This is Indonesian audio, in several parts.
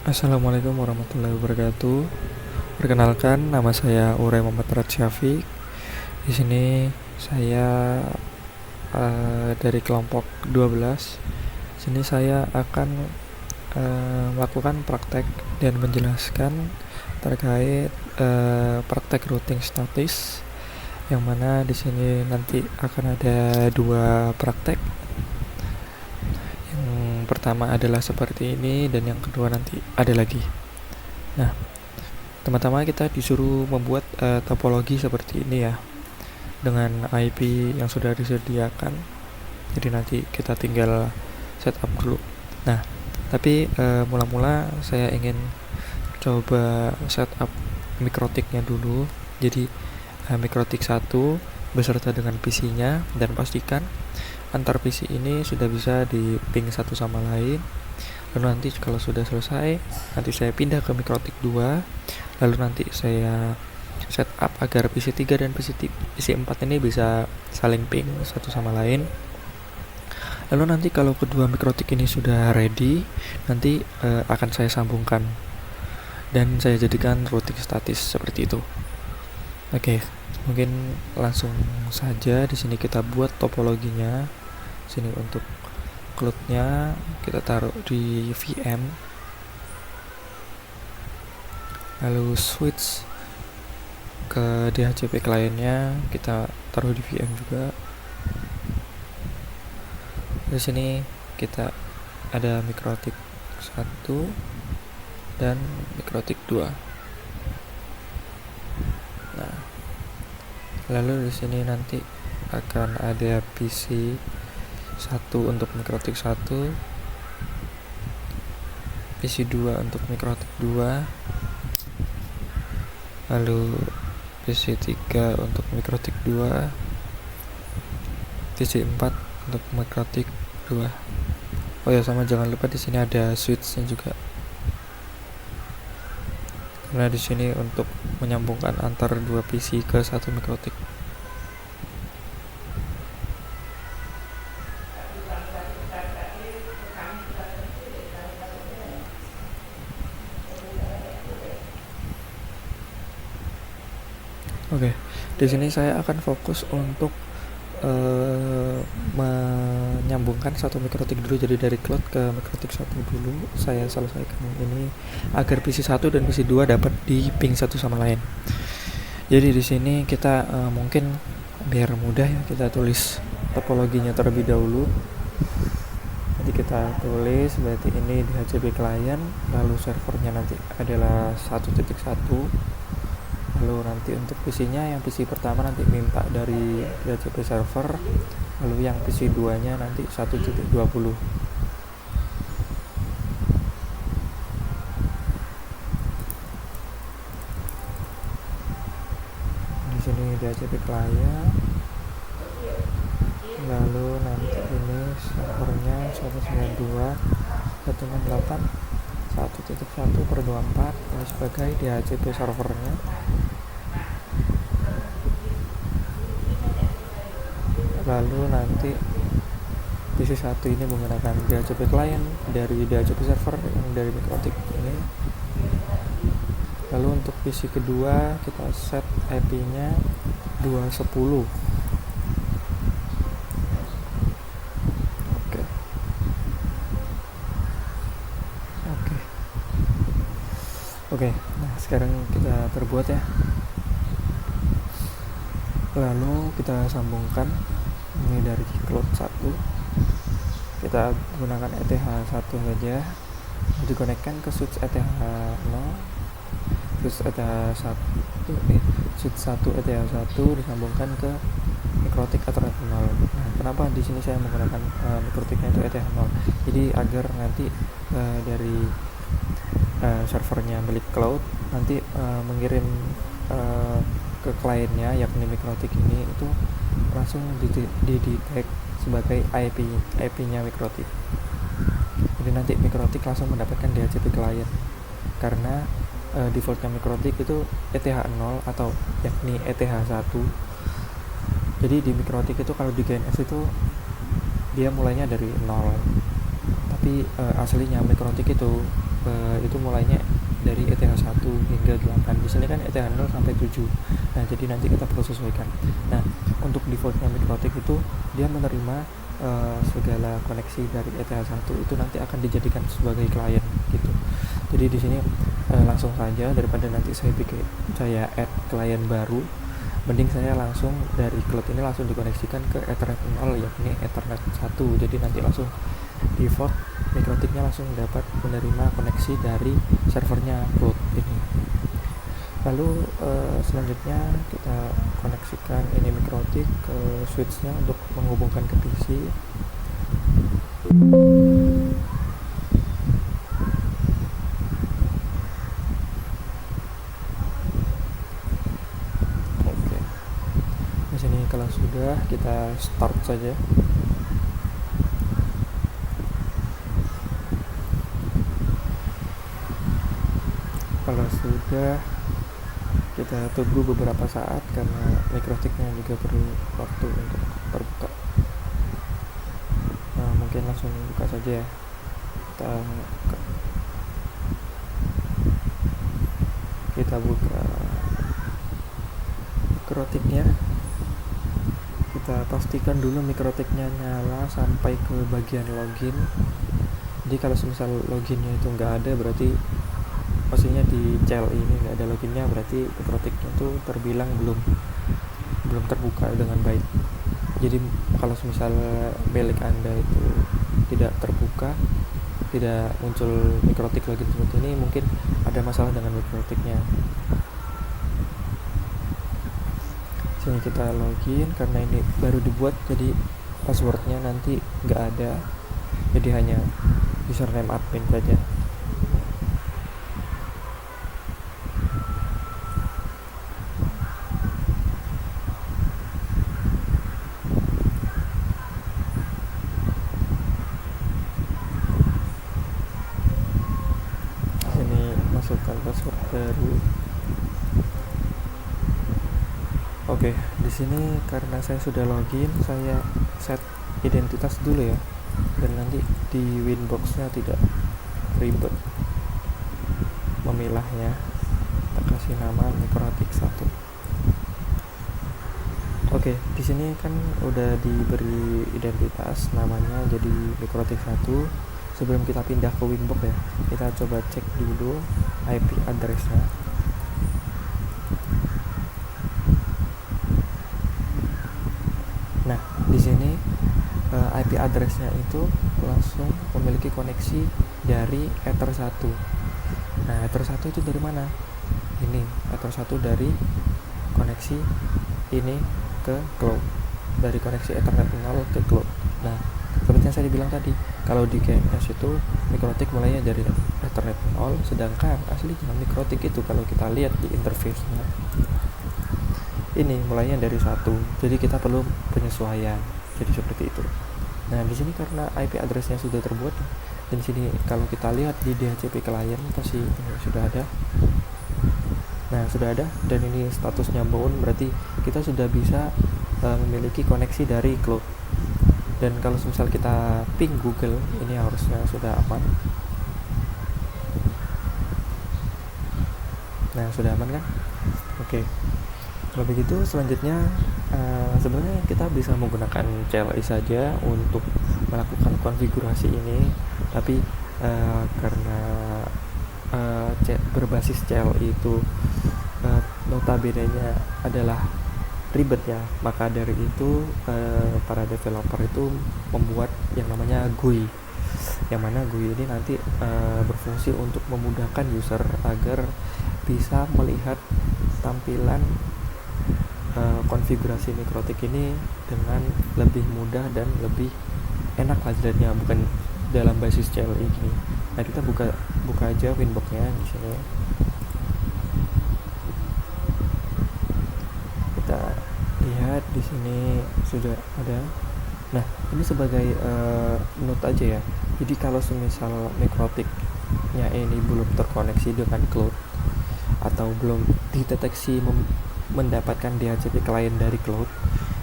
Assalamualaikum warahmatullahi wabarakatuh. Perkenalkan, nama saya Uray Muhammad Rad Syafiq. Di sini saya dari kelompok 12. Di sini saya akan melakukan praktek dan menjelaskan terkait praktek routing statis, yang mana di sini nanti akan ada dua praktek. Yang pertama adalah seperti ini dan yang kedua nanti ada lagi. Nah, pertama kita disuruh membuat topologi seperti ini ya, dengan IP yang sudah disediakan. Jadi nanti kita tinggal setup dulu. Nah, tapi mula-mula saya ingin coba setup mikrotiknya dulu. Jadi mikrotik 1 beserta dengan PC-nya, dan pastikan antar PC ini sudah bisa di ping satu sama lain. Lalu nanti kalau sudah selesai, nanti saya pindah ke mikrotik 2. Lalu nanti saya setup agar PC 3 dan PC 4 ini bisa saling ping satu sama lain. Lalu nanti kalau kedua mikrotik ini sudah ready, nanti akan saya sambungkan dan saya jadikan routing statis seperti itu. Oke, mungkin langsung saja di sini kita buat topologinya. Sini untuk cloud-nya kita taruh di VM. Lalu switch ke DHCP kliennya kita taruh di VM juga. Di sini kita ada mikrotik 1 dan mikrotik 2. Nah, lalu di sini nanti akan ada PC 1 untuk mikrotik 1, PC 2 untuk mikrotik 2, lalu PC 3 untuk mikrotik 2, PC 4 untuk mikrotik 2. Oh ya, sama jangan lupa di sini ada switch-nya juga. Karena di sini untuk menyambungkan antar dua PC ke satu mikrotik. Oke, di sini saya akan fokus untuk menyambungkan satu mikrotik dulu. Jadi dari cloud ke mikrotik 1 dulu saya selesaikan ini agar PC 1 dan PC 2 dapat di ping satu sama lain. Jadi di sini kita mungkin biar mudah ya, kita tulis topologinya terlebih dahulu. Jadi kita tulis berarti ini DHCP client, lalu servernya nanti adalah 1.1. Lalu nanti untuk PC-nya, yang PC pertama nanti minta dari DHCP server, lalu yang PC 2-nya nanti 1.20. Di sini DHCP client, lalu nanti ini servernya 192.168.1.1/24 ini sebagai DHCP servernya. Lalu nanti PC 1 ini menggunakan DHCP client dari DHCP server yang dari mikrotik ini. Lalu untuk PC kedua kita set IP-nya 210. Oke, nah sekarang kita terbuat ya. Lalu kita sambungkan ini dari cloud 1. Kita gunakan ETH1 saja. Dikonekkan ke switch ETH0. Switch ETH1 switch 1 ETH1 disambungkan ke mikrotik Ethernet 0. Nah, kenapa di sini saya menggunakan mikrotiknya itu ETH0? Jadi agar nanti dari servernya milik cloud nanti mengirim ke kliennya, yakni mikrotik ini, itu langsung didetect sebagai IP-nya mikrotik. Jadi nanti mikrotik langsung mendapatkan DHCP client karena defaultnya mikrotik itu ETH0 atau yakni ETH1. Jadi di mikrotik itu kalau di GNS itu dia mulainya dari 0, tapi aslinya mikrotik itu itu mulainya dari ETH1 hingga 8. Di sini kan ETH0 sampai 7. Nah, jadi nanti kita perlu sesuaikan. Nah, untuk defaultnya MikroTik itu dia menerima segala koneksi dari ETH1 itu nanti akan dijadikan sebagai klien gitu. Jadi di sini langsung saja, daripada nanti saya add klien baru, mending saya langsung dari cloud ini langsung dikoneksikan ke Ethernet 0, yakni Ethernet 1. Jadi nanti langsung default MikroTiknya langsung dapat menerima koneksi dari servernya cloud ini. Lalu selanjutnya kita koneksikan ini MikroTik ke switchnya untuk menghubungkan ke PC. Oke. Di sini kalau sudah, kita start saja. Kalau sudah, kita tunggu beberapa saat karena MikroTiknya juga perlu waktu untuk terbuka. Nah, mungkin langsung buka saja ya. Kita buka MikroTiknya. Kita pastikan dulu MikroTiknya nyala sampai ke bagian login. Jadi kalau misal loginnya itu nggak ada, berarti maksudnya di CL ini nggak ada loginnya, berarti MikroTiknya itu terbilang belum terbuka dengan baik. Jadi kalau misal milik Anda itu tidak terbuka, tidak muncul MikroTik login seperti ini, mungkin ada masalah dengan MikroTiknya. Sini kita login, karena ini baru dibuat jadi passwordnya nanti nggak ada, jadi hanya username admin saja. Sini masukkan password baru. Oke, di sini karena saya sudah login, saya set identitas dulu ya, dan nanti di Winbox-nya tidak ribet memilahnya. Kita kasih nama MikroTik 1. Oke, di sini kan udah diberi identitas, namanya jadi MikroTik 1. Sebelum kita pindah ke Winbox ya, kita coba cek dulu IP address-nya. Nah, di sini IP address-nya itu langsung memiliki koneksi dari Ether 1. Nah, Ether 1 itu dari mana? Ini Ether 1 dari koneksi ini ke cloud, dari koneksi Ethernet 0 ke cloud. Nah, seperti yang saya bilang tadi, kalau di KNS itu MikroTik mulainya dari Ethernet 0, sedangkan aslinya MikroTik itu kalau kita lihat di interface-nya ini mulainya dari 1. Jadi kita perlu penyesuaian. Jadi seperti itu. Nah, di sini karena IP address-nya sudah terbuat, dan sini kalau kita lihat di DHCP client pasti sudah ada. Nah, sudah ada, dan ini statusnya bound, berarti kita sudah bisa memiliki koneksi dari cloud. Dan kalau misal kita ping Google, ini harusnya sudah aman. Nah, sudah aman kan? Oke. Kalau begitu selanjutnya sebenarnya kita bisa menggunakan CLI saja untuk melakukan konfigurasi ini, tapi karena berbasis CLI itu notabene-nya adalah ribet ya, maka dari itu para developer itu membuat yang namanya GUI, yang mana GUI ini nanti berfungsi untuk memudahkan user agar bisa melihat tampilan konfigurasi MikroTik ini dengan lebih mudah dan lebih enak lah dilihatnya, bukan dalam basis CLI gini. Nah, kita buka aja Winbox-nya di sini. Kita lihat di sini sudah ada. Nah, ini sebagai note aja ya. Jadi kalau semisal MikroTik-nya ini belum terkoneksi dengan cloud atau belum dideteksi mendapatkan DHCP client dari cloud,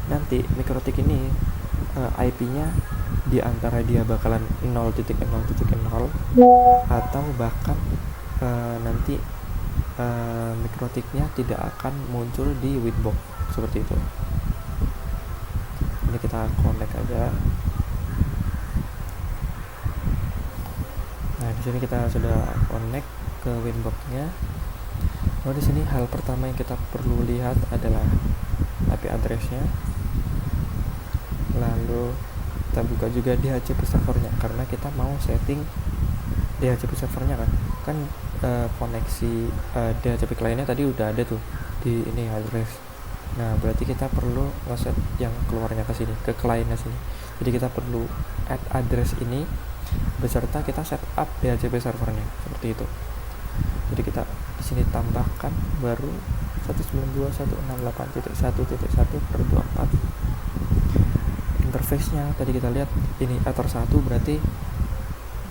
nanti MikroTik ini IP-nya di antara dia bakalan 0.0.0 atau bahkan nanti mikrotiknya tidak akan muncul di Winbox seperti itu. Ini kita connect aja. Nah, di sini kita sudah connect ke Winbox-nya. Nah, di sini hal pertama yang kita perlu lihat adalah IP address-nya. Lalu kita buka juga DHCP servernya karena kita mau setting DHCP servernya kan koneksi DHCP kliennya tadi udah ada tuh di ini address. Nah, berarti kita perlu ngeset yang keluarnya ke sini, ke kliennya sini. Jadi kita perlu add address ini beserta kita setup DHCP servernya seperti itu. Jadi kita di sini tambahkan baru 192.168.1.1/24. Interface-nya tadi kita lihat ini Ether 1, berarti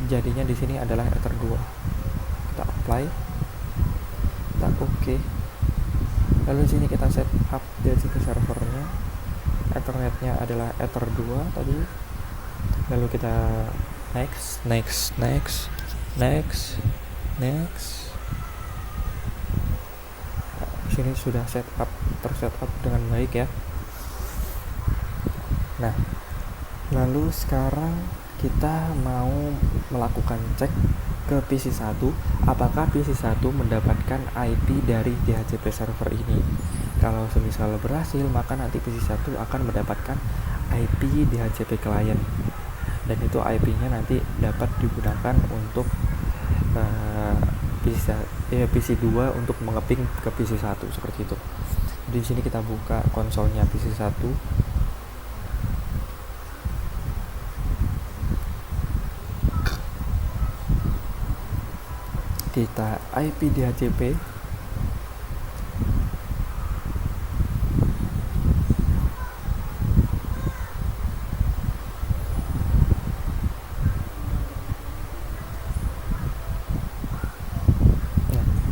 jadinya di sini adalah Ether 2. Kita apply, kita oke. Lalu di sini kita set up DHCP servernya. Ethernetnya adalah Ether 2 tadi. Lalu kita next. Di sini sudah terset up dengan baik ya. Nah, lalu sekarang kita mau melakukan cek ke PC 1 apakah PC 1 mendapatkan IP dari DHCP server ini. Kalau semisal berhasil, maka nanti PC 1 akan mendapatkan IP DHCP client, dan itu IP-nya nanti dapat digunakan untuk PC 2 untuk mengeping ke PC 1 seperti itu. Di sini kita buka konsolnya PC 1. Kita IP DHCP.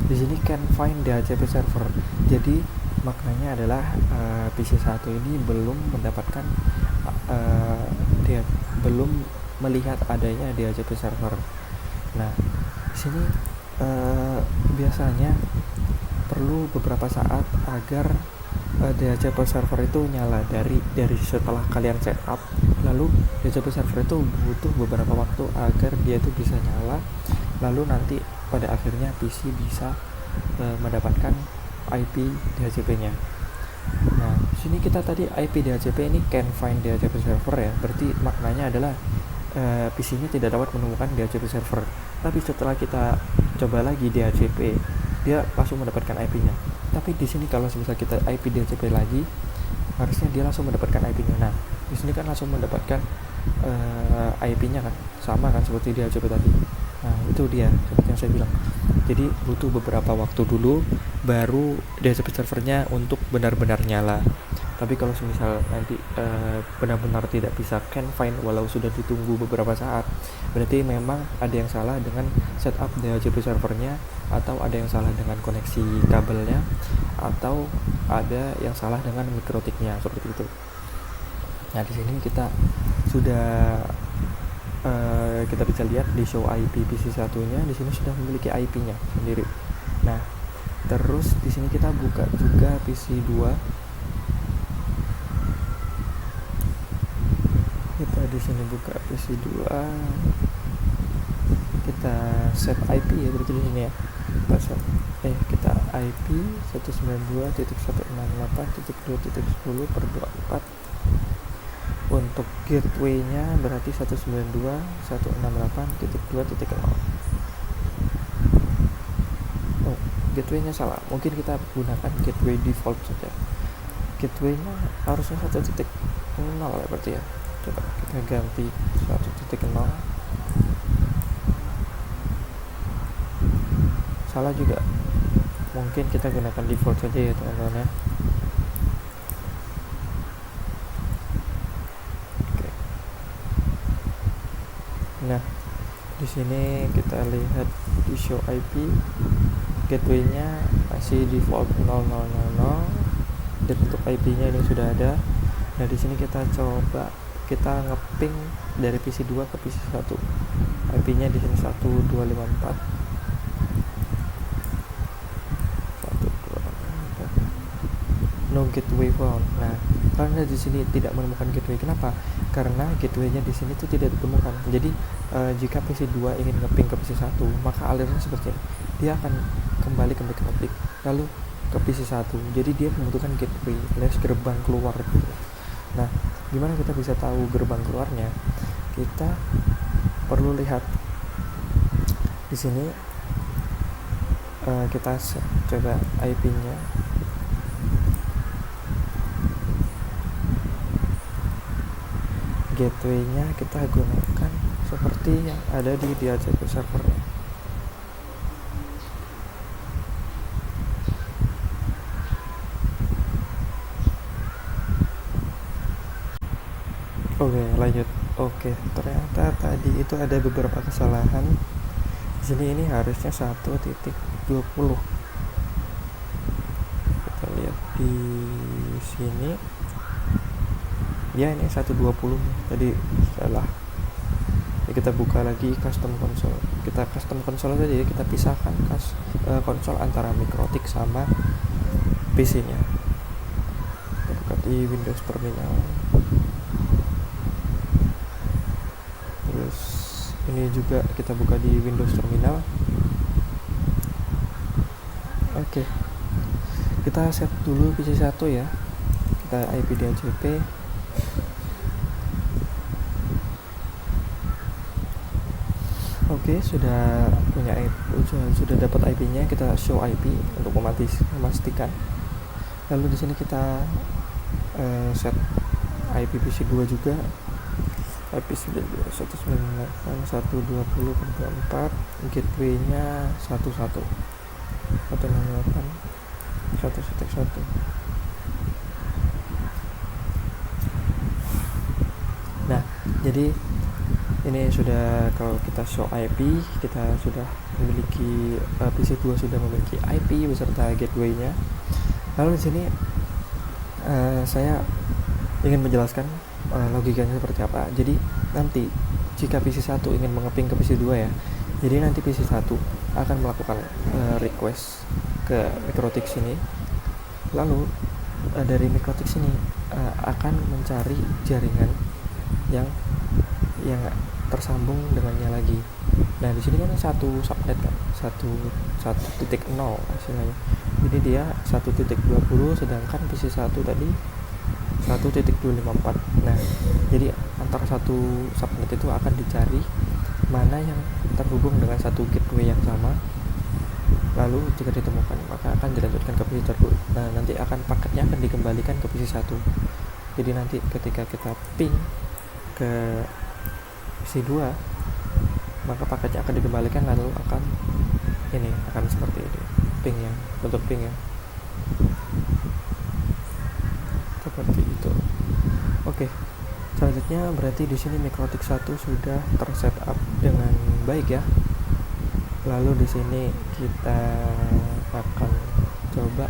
Di sini can find DHCP server. Jadi maknanya adalah PC 1 ini belum mendapatkan belum melihat adanya DHCP server. Nah, di sini biasanya perlu beberapa saat agar DHCP server itu nyala dari setelah kalian setup. Lalu DHCP server itu butuh beberapa waktu agar dia itu bisa nyala. Lalu nanti pada akhirnya PC bisa mendapatkan IP DHCP-nya. Nah, sini kita tadi IP DHCP ini can find DHCP server ya. Berarti maknanya adalah PC-nya tidak dapat menemukan DHCP server. Tapi setelah kita coba lagi DHCP, dia langsung mendapatkan IP-nya. Tapi di sini kalau misalnya kita IP DHCP lagi, harusnya dia langsung mendapatkan IP-nya. Nah, di sini kan langsung mendapatkan IP-nya kan, sama kan seperti DHCP tadi. Nah, itu dia seperti yang saya bilang. Jadi butuh beberapa waktu dulu baru DHCP servernya untuk benar-benar nyala. Tapi kalau misal nanti benar-benar tidak bisa can find walau sudah ditunggu beberapa saat, berarti memang ada yang salah dengan setup DHCP servernya, atau ada yang salah dengan koneksi kabelnya, atau ada yang salah dengan mikrotiknya seperti itu. Nah, di sini kita sudah kita bisa lihat di show IP PC satunya, di sini sudah memiliki IP-nya sendiri. Nah, terus di sini kita buka juga PC 2. Kita di sini buka PC 2. Kita set IP ya, berarti di sini ya. Kita IP 192.168.2.10/24. Untuk gateway-nya berarti 192.168.2.0. Oh, gateway-nya salah. Mungkin kita gunakan gateway default saja. Gateway-nya harusnya 1.0 ya berarti ya. Coba kita ganti 1.0. Salah juga. Mungkin kita gunakan default saja ya teman-teman ya. Nah, di sini kita lihat di show IP, gateway-nya masih default 0000 dan untuk IP-nya ini sudah ada. Nah, di sini kita coba kita ngeping dari PC 2 ke PC 1. IP-nya di sini 1254. No gateway found. Nah, karena di sini tidak menemukan gateway. Kenapa? Karena gateway-nya di sini tuh tidak ditemukan. Jadi jika PC 2 ingin ngeping ke PC 1, maka alirnya seperti ini. Dia akan kembali ke mikrotik lalu ke PC 1. Jadi dia membutuhkan gateway alias gerbang keluar gitu. Nah, gimana kita bisa tahu gerbang keluarnya? Kita perlu lihat di sini. Kita coba IP-nya. Gateway-nya kita gunakan seperti yang ada di DHCP servernya. Oke, lanjut. Oke, ternyata tadi itu ada beberapa kesalahan. Di sini ini harusnya 1.20. Kita lihat di sini. Ya, ini 1.20. Tadi salah. Ya, kita buka lagi custom console. Kita custom console tadi, kita pisahkan konsol antara mikrotik sama PC-nya. Kita buka di Windows Terminal. Terus ini juga kita buka di Windows Terminal. Oke. Kita set dulu PC 1 ya. Kita IP DHCP. Oke, sudah punya sudah dapat IP-nya. Kita show IP untuk memastikan. Lalu di sini kita set IP PC 2 juga. IP 198.120.24, gateway-nya 1.1.168.1.1. Nah, jadi ini sudah, kalau kita show IP, kita sudah memiliki PC 2 sudah memiliki IP beserta gateway-nya. Lalu di sini saya ingin menjelaskan logikanya seperti apa. Jadi nanti jika PC 1 ingin mengeping ke PC 2 ya, jadi nanti PC 1 akan melakukan request ke mikrotik sini, lalu dari mikrotik sini akan mencari jaringan yang tersambung dengannya lagi. Nah, di sini kan satu subnet kan, 1.0 hasilnya. Jadi dia 1.20, sedangkan PC 1 tadi 1.254. Nah, jadi antara satu subnet itu akan dicari mana yang terhubung dengan satu gateway yang sama. Lalu jika ditemukan, maka akan dilanjutkan ke PC tersebut. Nah, nanti paketnya akan dikembalikan ke PC 1. Jadi nanti ketika kita ping ke PC 2, maka paketnya akan dikembalikan, lalu akan seperti ini pingnya, bentuk pingnya seperti itu. Oke, selanjutnya berarti di sini mikrotik 1 sudah tersetup dengan baik ya. Lalu di sini kita akan coba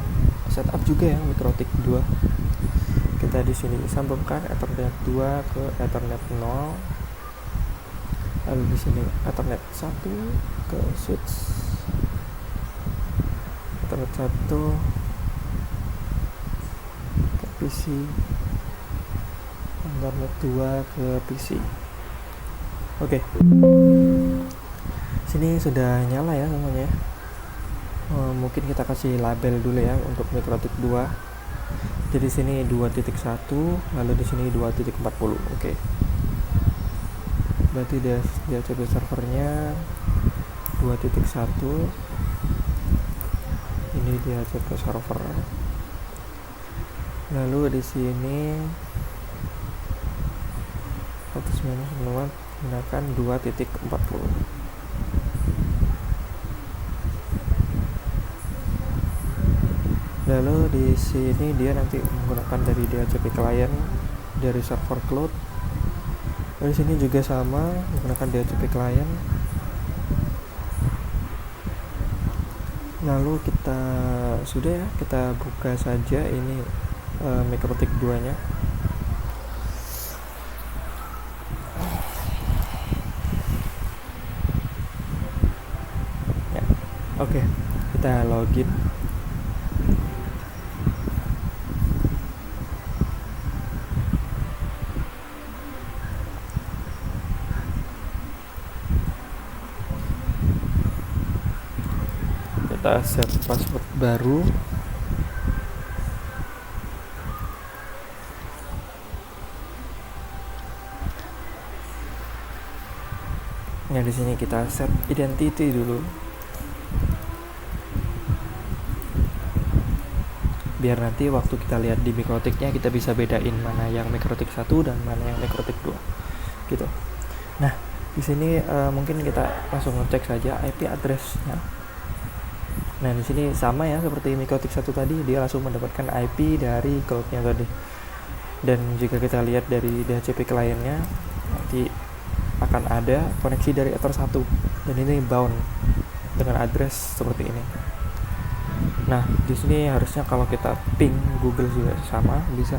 setup juga ya mikrotik 2. Kita di sini sambungkan Ethernet 2 ke Ethernet 0. Lalu di sini Ethernet 1 ke switch, Ethernet 1 ke PC, Ethernet 2 ke PC. Oke. Sini sudah nyala ya semuanya. Mungkin kita kasih label dulu ya untuk mikrotik 2. Jadi sini 2.1, lalu di sini 2.40. Oke. Berarti dia coba servernya 2.1. Ini dia coba server. Lalu di sini atas menggunakan 2.40. Lalu di sini dia nanti menggunakan dari DHCP client dari server cloud. Di sini juga sama, menggunakan DHCP client. Lalu kita buka saja ini mikrotik 2 nya. Oke, kita login. Kita set password baru. Nah, di sini kita set identity dulu. Biar nanti waktu kita lihat di mikrotiknya kita bisa bedain mana yang mikrotik 1 dan mana yang mikrotik 2. Gitu. Nah, di sini mungkin kita langsung ngecek saja IP address-nya. Nah, di sini sama ya seperti mikrotik 1 tadi, dia langsung mendapatkan IP dari cloud-nya tadi. Dan jika kita lihat dari DHCP kliennya, nanti akan ada koneksi dari Ether 1 dan ini bound dengan address seperti ini. Nah, di sini harusnya kalau kita ping Google juga sama, bisa.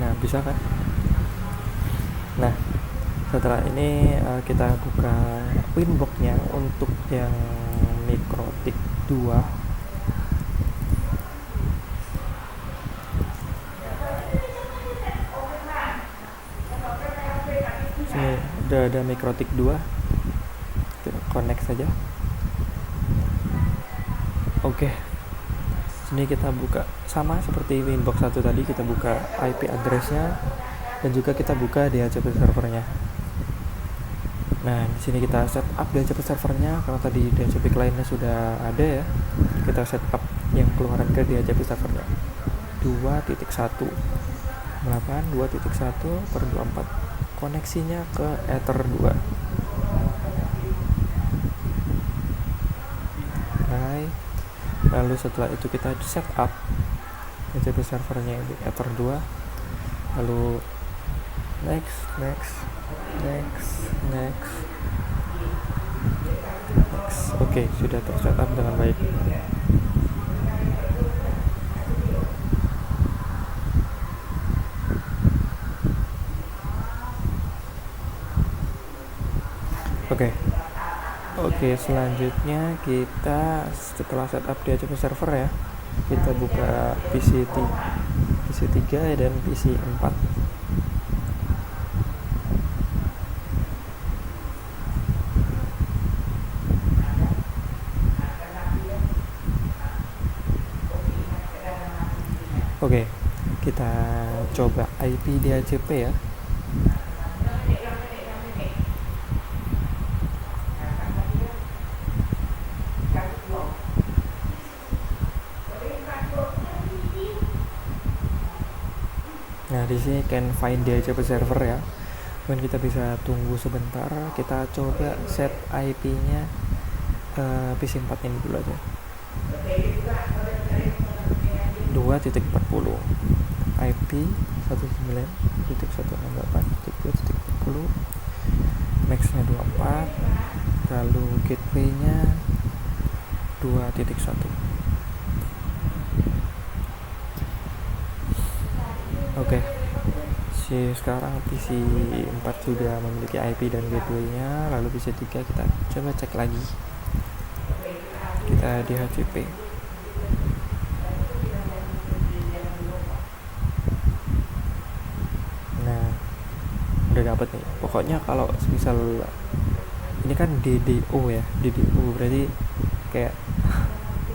Nah, bisa kan? Nah, setelah ini kita buka winbox-nya untuk yang mikrotik 2. Sini udah ada mikrotik 2. Kita connect saja. Oke. Sini kita buka sama seperti winbox 1 tadi, kita buka IP address-nya dan juga kita buka DHCP servernya. Nah, di sini kita setup DHCP servernya karena tadi DHCP kliennya sudah ada ya. Kita setup yang keluaran ke DHCP servernya 2.1 2.1/24. Koneksinya ke Ether 2. Lalu setelah itu kita setup DHCP servernya di Ether 2. Lalu next. Oke, sudah tersetup dengan baik. Oke, selanjutnya kita setelah setup DHCP server ya, kita buka PC 3 dan PC 4. Oke, kita coba IP DHCP ya. Nah, di sini can find DHCP server ya. Dan kita bisa tunggu sebentar. Kita coba set IP-nya PC 4 ini dulu aja. 2.40 IP 19.168.2.40, max-nya 24, lalu gateway-nya 2.1. Oke. Sekarang PC 4 sudah memiliki IP dan gateway-nya, lalu PC 3 kita coba cek lagi. Kita DHCP. Nah, udah dapat nih. Pokoknya kalau misal ini kan DDO ya, DDO berarti kayak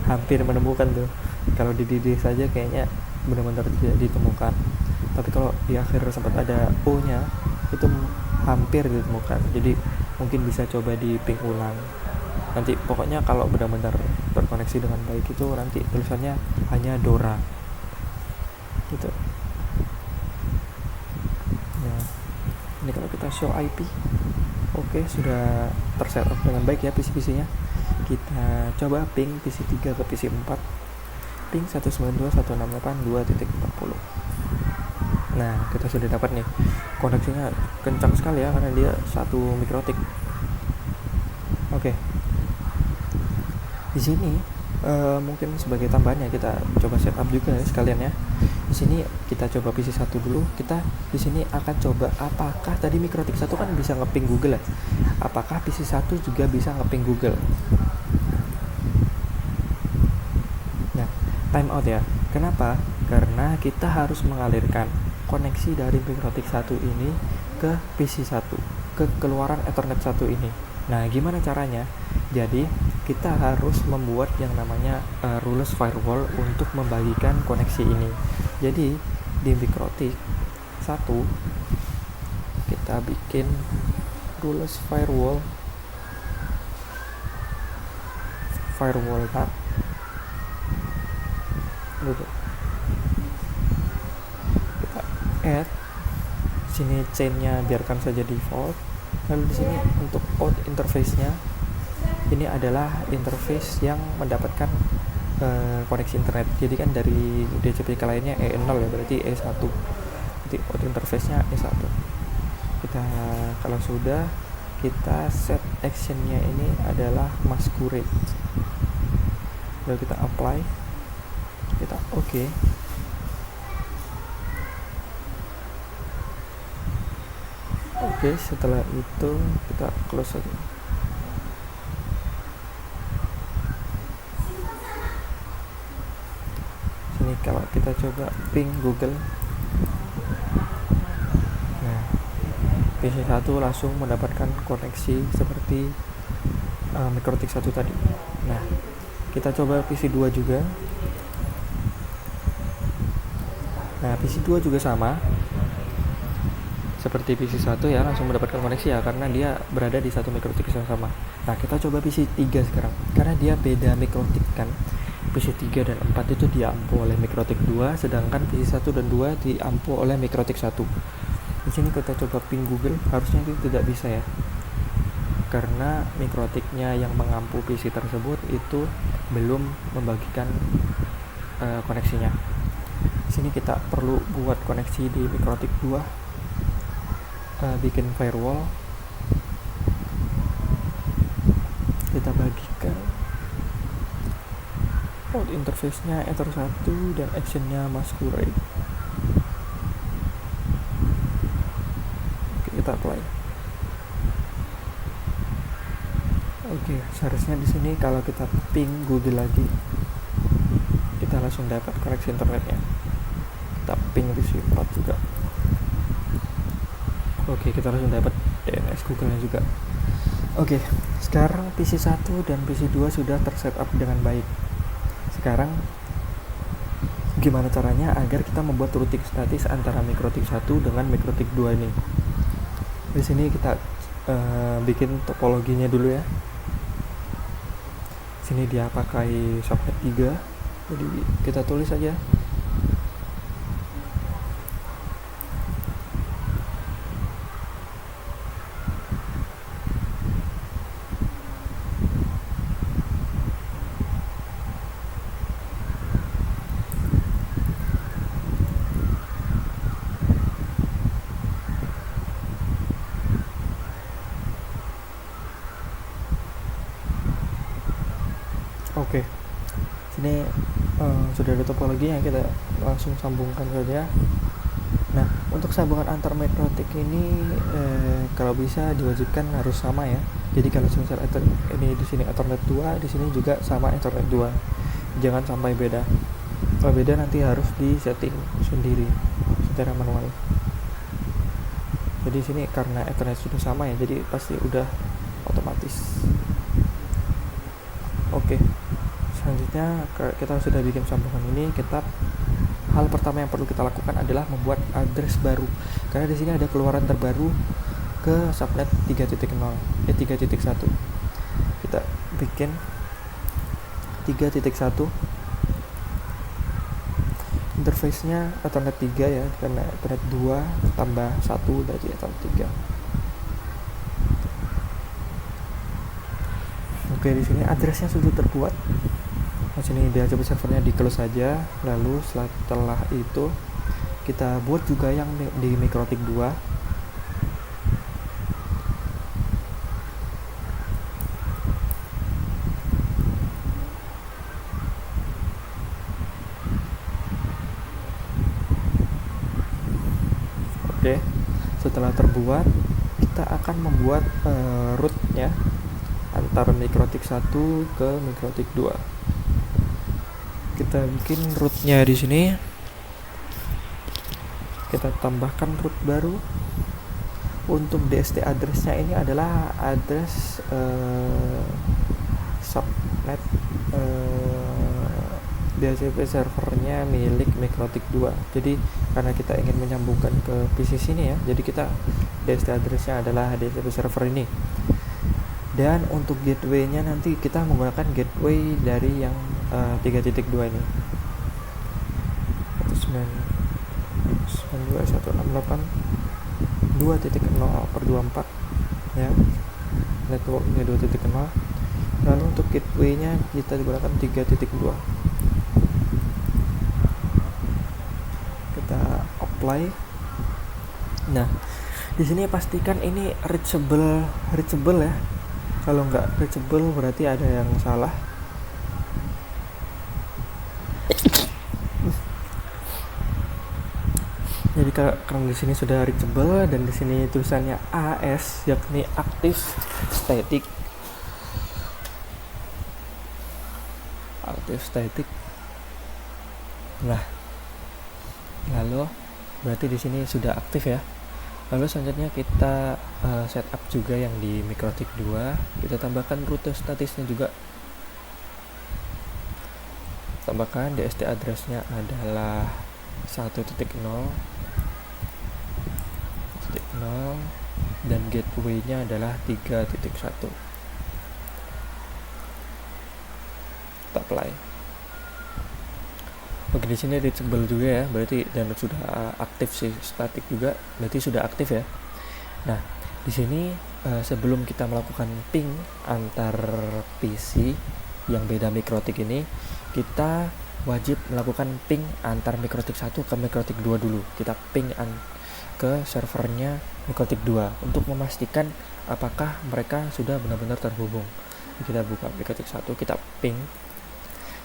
hampir menemukan tuh. Kalau di DD saja kayaknya benar-benar tidak ditemukan. Tapi kalau di akhir sempat ada O-nya, itu hampir ditemukan. Jadi mungkin bisa coba di ping ulang. Nanti pokoknya kalau benar-benar terkoneksi dengan baik itu nanti tulisannya hanya Dora. Gitu. Nah, ini kalau kita show IP, oke, sudah tersetup dengan baik ya PC-PC-nya. Kita coba ping PC 3 ke PC 4. Ping 192.168.2.40. Nah, kita sudah dapat nih. Koneksinya kencang sekali ya karena dia 1 mikrotik. Oke. Di sini mungkin sebagai tambahan ya kita coba setup juga ya sekalian ya. Di sini kita coba PC 1 dulu. Kita di sini akan coba apakah tadi mikrotik 1 kan bisa ngeping Google ya. apakah PC1 juga bisa ngeping Google. Nah, timeout ya. Kenapa? Karena kita harus mengalirkan koneksi dari Mikrotik 1 ini ke PC1, ke keluaran Ethernet 1 ini. Nah, gimana caranya? Jadi, kita harus membuat yang namanya ruleless firewall untuk membagikan koneksi ini. Jadi, di Mikrotik 1 kita bikin ruleless firewall NAT gitu. Kita add sini chainnya biarkan saja default. Lalu di sini untuk out interface-nya ini adalah interface yang mendapatkan koneksi internet. Jadi kan dari DCP lainnya E0 ya, berarti E1. Jadi out interface-nya E1. Kita kalau sudah, kita set action-nya ini adalah masquerade. Lalu kita apply, kita oke. Oke, setelah itu kita close saja. Sini kalau kita coba ping Google, nah PC1 langsung mendapatkan koneksi seperti Mikrotik 1 tadi. Nah, kita coba PC2 juga. Nah, PC2 juga sama seperti PC1 ya, langsung mendapatkan koneksi ya, karena dia berada di satu Mikrotik yang sama. Nah, kita coba PC3 sekarang, karena dia beda Mikrotik kan. PC3 dan 4 itu diampu oleh Mikrotik 2, sedangkan PC1 dan 2 diampu oleh Mikrotik 1. Di sini kita coba ping Google, harusnya itu tidak bisa ya, karena Mikrotiknya yang mengampu PC tersebut itu belum membagikan koneksinya. Di sini kita perlu buat koneksi di Mikrotik 2, bikin firewall, kita bagikan out interface-nya Ether1 dan action-nya masquerade. Oke, kita apply. Oke, seharusnya di sini kalau kita ping Google lagi, kita langsung dapat koneksi internetnya. Kita ping di sini 4 juga. Oke, kita langsung dapat DNS Google-nya juga. Oke, sekarang PC1 dan PC2 sudah tersetup dengan baik. Sekarang gimana caranya agar kita membuat routing statis antara Mikrotik 1 dengan Mikrotik 2 ini? Di sini kita bikin topologinya dulu ya. Sini dia pakai subnet 3. Jadi kita tulis aja Oke, sini sudah ada topologinya, kita langsung sambungkan saja. Nah, untuk sambungan antar Mikrotik ini kalau bisa diwajibkan harus sama ya. Jadi kalau misalnya ini di sini Ethernet 2, di sini juga sama Ethernet 2. Jangan sampai beda. Kalau beda nanti harus di-setting sendiri secara manual. Jadi sini karena Ethernet sudah sama ya, jadi pasti udah otomatis. Oke. Selanjutnya kita sudah bikin sambungan ini, hal pertama yang perlu kita lakukan adalah membuat address baru, karena di sini ada keluaran terbaru ke subnet 3.1. Kita bikin 3.1, interface-nya Ethernet 3 ya, karena Ethernet 2 tambah 1 dari Ethernet 3. Oke, di sini address-nya sudah terbuat. Di sini DHCP servernya di close saja. Lalu setelah itu kita buat juga yang di Mikrotik 2. Oke, setelah terbuat kita akan membuat rootnya antara mikrotik 1 ke mikrotik 2. Kita bikin rootnya di sini. Kita tambahkan root baru. Untuk DST address-nya ini adalah address subnet DHCP servernya milik mikrotik 2. Jadi karena kita ingin menyambungkan ke PC sini ya, jadi kita DST address-nya adalah DHCP server ini. Dan untuk gateway-nya nanti kita menggunakan gateway dari yang 3.2 ini. 192.168 2.0/24 ya, networknya 2.0. Lalu untuk gateway-nya kita gunakan 3.2. Kita apply. Nah, di sini pastikan ini reachable ya. Kalau nggak reachable berarti ada yang salah. Jadi karena di sini sudah reachable dan di sini tulisannya AS, yakni active static. Nah, lalu berarti di sini sudah aktif ya. Lalu selanjutnya kita setup juga yang di mikrotik 2. Kita tambahkan rute statisnya juga. Tambahkan DST address-nya adalah 1.0 dan gateway-nya adalah 3.1. Kita apply. Oke, di sini reachable juga ya, berarti dan sudah aktif sih, static juga, berarti sudah aktif ya. Nah, di sini sebelum kita melakukan ping antar PC yang beda mikrotik ini, kita wajib melakukan ping antar mikrotik 1 ke mikrotik 2 dulu. Kita ping ke servernya mikrotik 2 untuk memastikan apakah mereka sudah benar-benar terhubung. Kita buka mikrotik 1, kita ping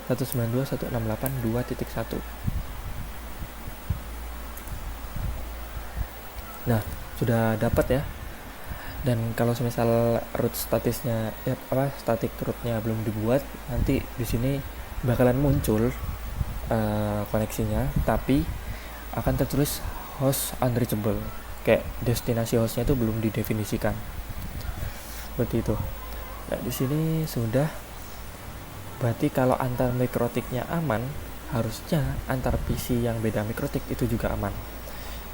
192.168.2.1. Nah, sudah dapat ya. Dan kalau semisal root statisnya static rootnya belum dibuat, nanti di sini bakalan muncul koneksinya, tapi akan tertulis host unreachable, kayak destinasi hostnya itu belum didefinisikan, seperti itu. Nah, di sini sudah. Berarti kalau antar mikrotiknya aman, harusnya antar PC yang beda mikrotik itu juga aman.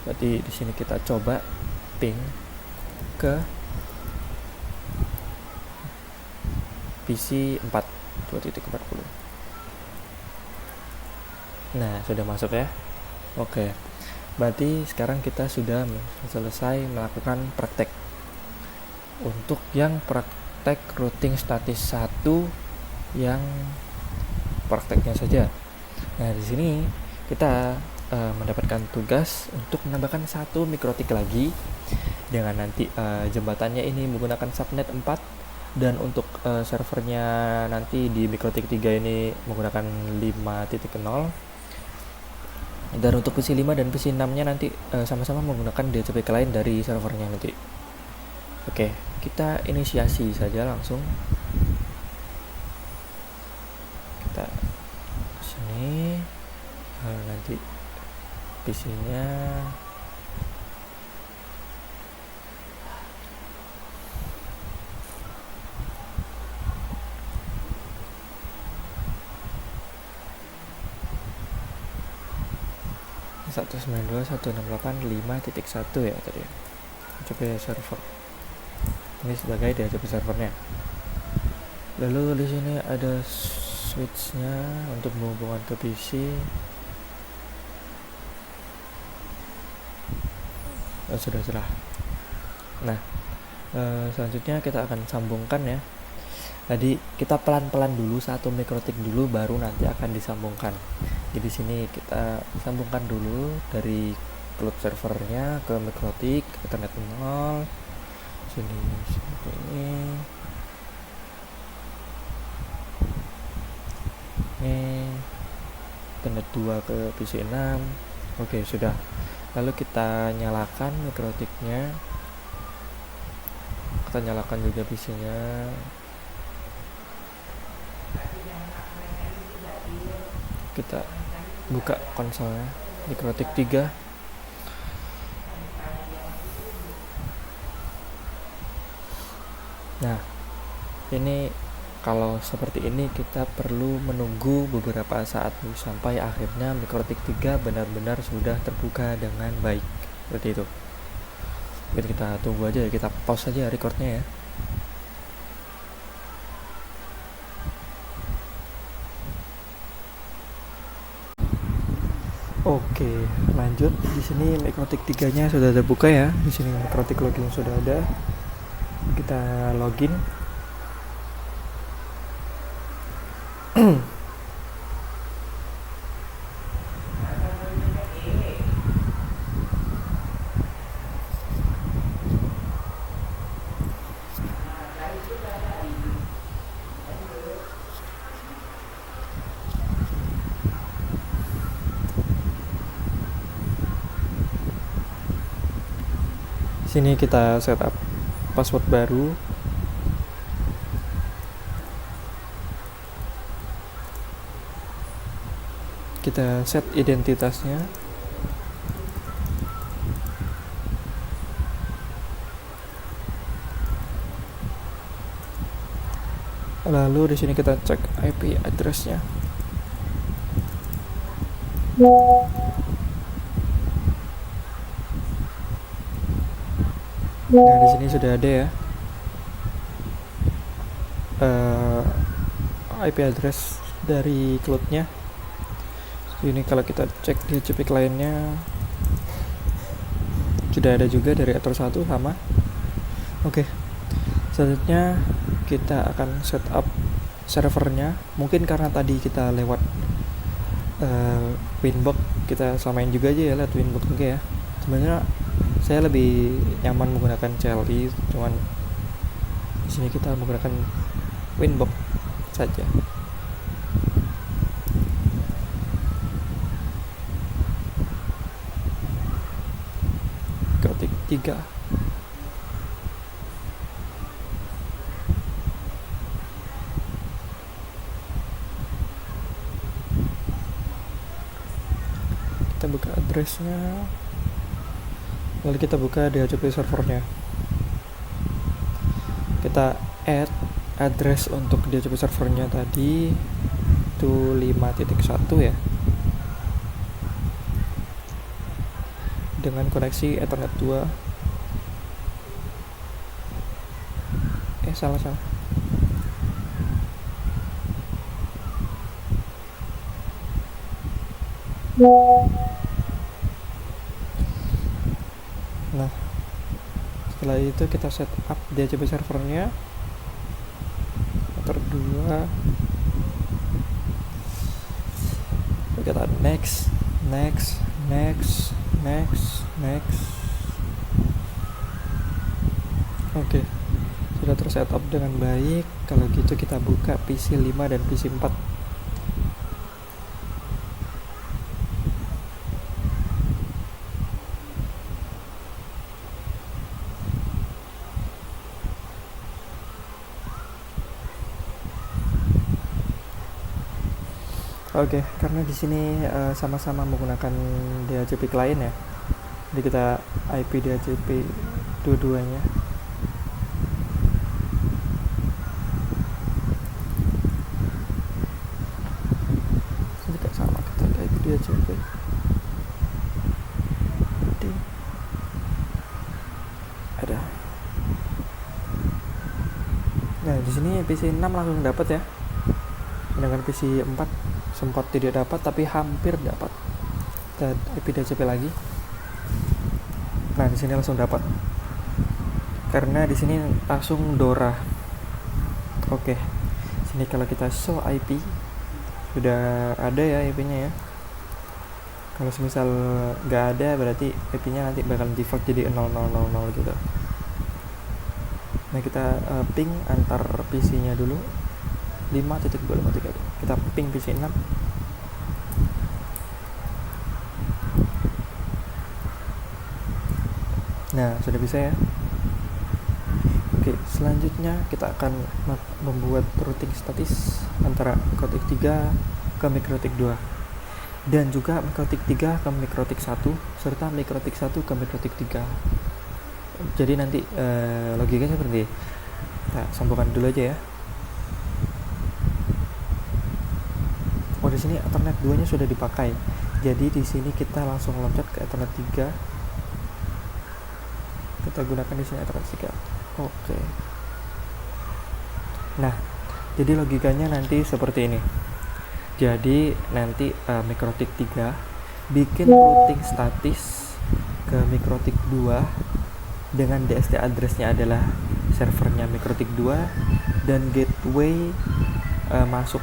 Berarti di sini kita coba ping ke PC 4 2.40. Nah, sudah masuk ya. Oke. Berarti sekarang kita sudah selesai melakukan praktek. Untuk yang praktek routing statis 1 yang prakteknya saja. Nah, di sini kita mendapatkan tugas untuk menambahkan 1 mikrotik lagi dengan nanti jembatannya ini menggunakan subnet 4, dan untuk servernya nanti di mikrotik 3 ini menggunakan 5.0. Dan untuk PC 5 dan PC 6 nya nanti sama-sama menggunakan DHCP client dari servernya nanti. Oke, kita inisiasi saja langsung. Kita sini nanti PC nya (192.168.5.1) ya tadi. DHCP server. Ini sebagai DHCP servernya. Lalu di sini ada switch-nya untuk menghubungkan ke PC. Sudah cerah. Nah, selanjutnya kita akan sambungkan ya. Jadi kita pelan-pelan dulu, 1 mikrotik dulu, baru nanti akan disambungkan. Jadi di sini kita sambungkan dulu dari cloud servernya ke mikrotik Ethernet 0. Sini seperti ini. Ini Ethernet 2 ke PC 6. Oke, sudah. Lalu kita nyalakan mikrotiknya. Kita nyalakan juga PC-nya. Kita buka konsolnya, MikroTik 3. Nah, ini kalau seperti ini kita perlu menunggu beberapa saat sampai akhirnya MikroTik 3 benar-benar sudah terbuka dengan baik. Seperti itu. Jadi kita tunggu aja ya, kita pause aja recordnya ya. Oke, lanjut. Di sini MikroTik 3-nya sudah terbuka ya. Di sini MikroTik login sudah ada. Kita login. Sini kita setup password baru. Kita set identitasnya. Lalu di sini kita cek IP address-nya. Nah, di sini sudah ada ya. IP address dari cloud-nya. Ini kalau kita cek di DHCP client-nya sudah ada juga dari Ether 1 sama. Oke. Selanjutnya kita akan setup servernya. Mungkin karena tadi kita lewat Winbox, kita samain juga aja ya lewat Winbox juga ya. Sebenarnya saya lebih nyaman menggunakan CLI, cuman di sini kita menggunakan Winbox saja. MikroTik 3. Kita buka addressnya, lalu kita buka DHCP servernya. Kita add address untuk DHCP servernya tadi itu 5.1 ya, dengan koneksi Ethernet 2. Salah. Nah, setelah itu kita set up DHCP servernya Ether 2. Kita next. Oke, sudah tersetup dengan baik. Kalau gitu kita buka PC 5 dan PC 4. Oke, karena di sini sama-sama menggunakan DHCP client ya. Jadi kita IP DHCP dua-duanya. Juga sama, kita IP DHCP. Ada. Nah, di sini PC 6 langsung dapat ya. Dengan PC 4 sempat tidak dapat, tapi hampir dapat. Kita IP DHCP lagi. Nah, di sini langsung dapat. Karena di sini langsung DORA. Oke. Sini kalau kita show IP sudah ada ya IP-nya ya. Kalau semisal nggak ada, berarti IP-nya nanti bakal default jadi 0000 gitu. Nah, kita ping antar PC-nya dulu 5.253. Kita ping PC 6. Nah, sudah bisa ya. Oke, selanjutnya kita akan membuat routing statis antara mikrotik 3 ke mikrotik 2 dan juga mikrotik 3 ke mikrotik 1 serta mikrotik 1 ke mikrotik 3. Jadi nanti logikanya seperti ini. Kita sambungkan dulu aja ya. Oh, di sini Ethernet 2-nya sudah dipakai. Jadi di sini kita langsung loncat ke Ethernet 3. Kita gunakan di sini Ethernet 3. Oke. Nah, jadi logikanya nanti seperti ini. Jadi nanti mikrotik 3 bikin routing statis ke mikrotik 2 dengan DST address-nya adalah servernya mikrotik 2 dan gateway masuk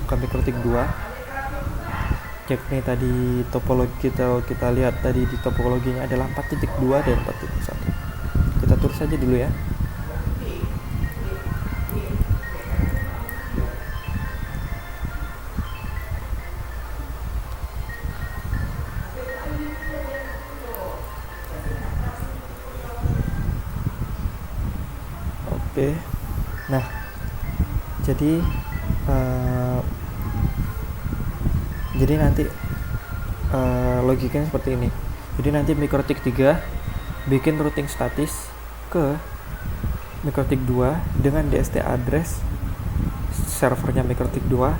ke mikrotik 2. Cek nih tadi topologi kita lihat tadi di topologinya adalah 4.2 dan 4.1. Kita tulis saja dulu ya. Oke. Nah, jadi nanti logikanya seperti ini. Jadi nanti mikrotik 3 bikin routing statis ke mikrotik 2 dengan DST address servernya mikrotik 2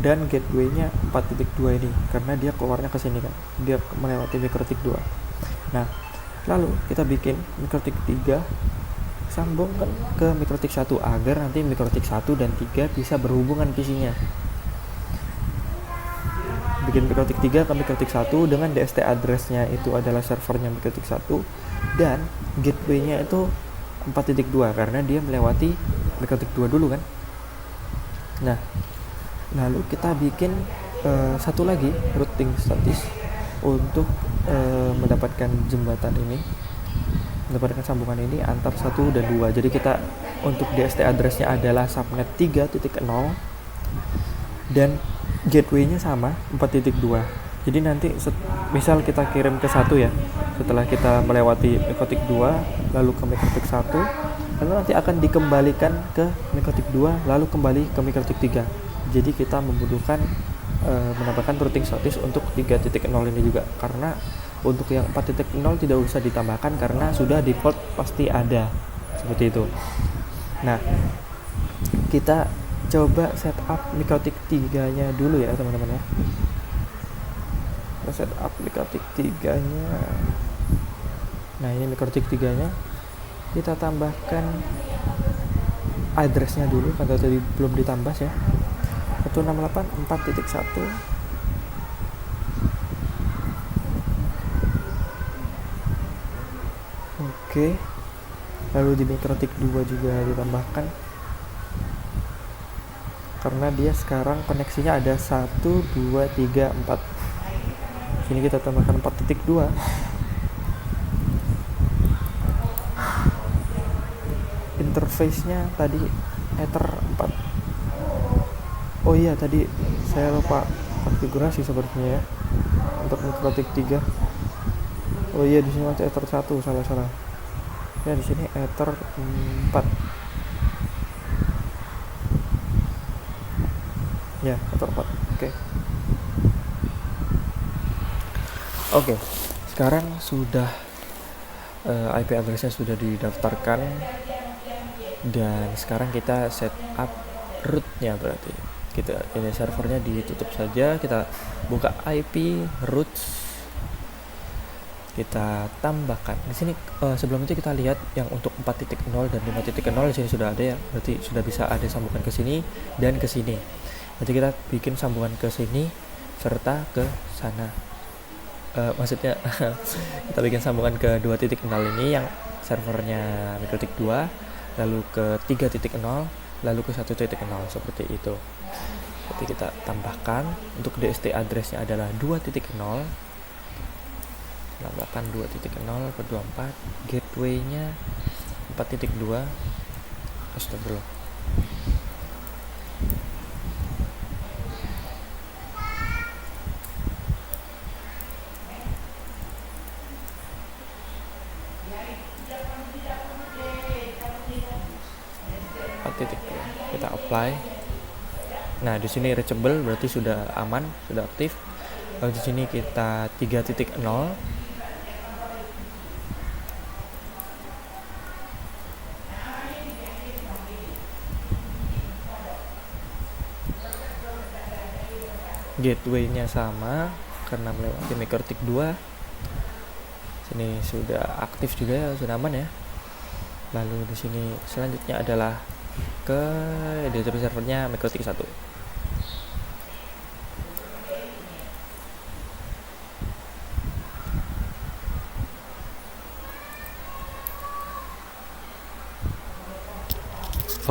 dan gateway-nya 4.2 ini karena dia keluarnya ke sini kan. Dia melewati mikrotik 2. Nah, lalu kita bikin mikrotik 3 sambungkan ke mikrotik 1 agar nanti mikrotik 1 dan 3 bisa berhubungan visinya. Bikin mikrotik 3 ke mikrotik 1 dengan DST address-nya itu adalah servernya mikrotik 1 dan gateway-nya itu 4.2 karena dia melewati mikrotik 2 dulu kan. Nah, lalu kita bikin satu lagi routing statis untuk mendapatkan jembatan ini, mendapatkan sambungan ini antar 1 dan 2. Jadi kita untuk DST address-nya adalah subnet 3.0 dan gateway-nya sama 4.2. Jadi nanti misal kita kirim ke 1 ya, setelah kita melewati mikrotik 2 lalu ke mikrotik 1, lalu nanti akan dikembalikan ke mikrotik 2 lalu kembali ke mikrotik 3. Jadi kita membutuhkan menambahkan routing statis untuk 3.0 ini juga, karena untuk yang 4.0 tidak usah ditambahkan karena sudah default pasti ada seperti itu. Nah, kita coba setup mikrotik 3-nya dulu ya teman-teman ya. Kita setup mikrotik 3-nya. Nah, ini mikrotik 3-nya. Kita tambahkan address-nya dulu karena tadi belum ditambah ya. 168.4.1. Oke. Lalu di mikrotik 2 juga ditambahkan. Karena dia sekarang koneksinya ada 1, 2, 3, 4. Sini kita tambahkan 4.2. Interface-nya tadi Ether 4. Oh iya, tadi saya lupa konfigurasi sepertinya ya untuk mikrotik 3. Oh iya, di sini masih Ether 1, salah. Ya, di sini Ether 4. Ya, Ether 4. Oke. Sekarang sudah IP address-nya sudah didaftarkan dan sekarang kita setup root-nya berarti. Ini servernya ditutup saja, kita buka IP roots, kita tambahkan di sini. Sebelum itu kita lihat yang untuk 4.0 dan 5.0 di sini sudah ada ya, berarti sudah bisa ada sambungan ke sini dan ke sini. Nanti kita bikin sambungan ke sini serta ke sana. Maksudnya kita bikin sambungan ke 2.0 ini yang servernya mikrotik 2, lalu ke 3.0, lalu ke 1.0 seperti itu. Jadi kita tambahkan untuk DST address-nya adalah 2.0, tambahkan 2.0 ke 24, gateway-nya 4.2. Astagfirullah. 4.2 kita apply. Nah, di sini reachable berarti sudah aman, sudah aktif. Lalu di sini kita 3.0. Gateway-nya sama karena melewati MikroTik 2. Sini sudah aktif juga ya, sudah aman ya. Lalu di sini selanjutnya adalah ke database servernya MikroTik 1.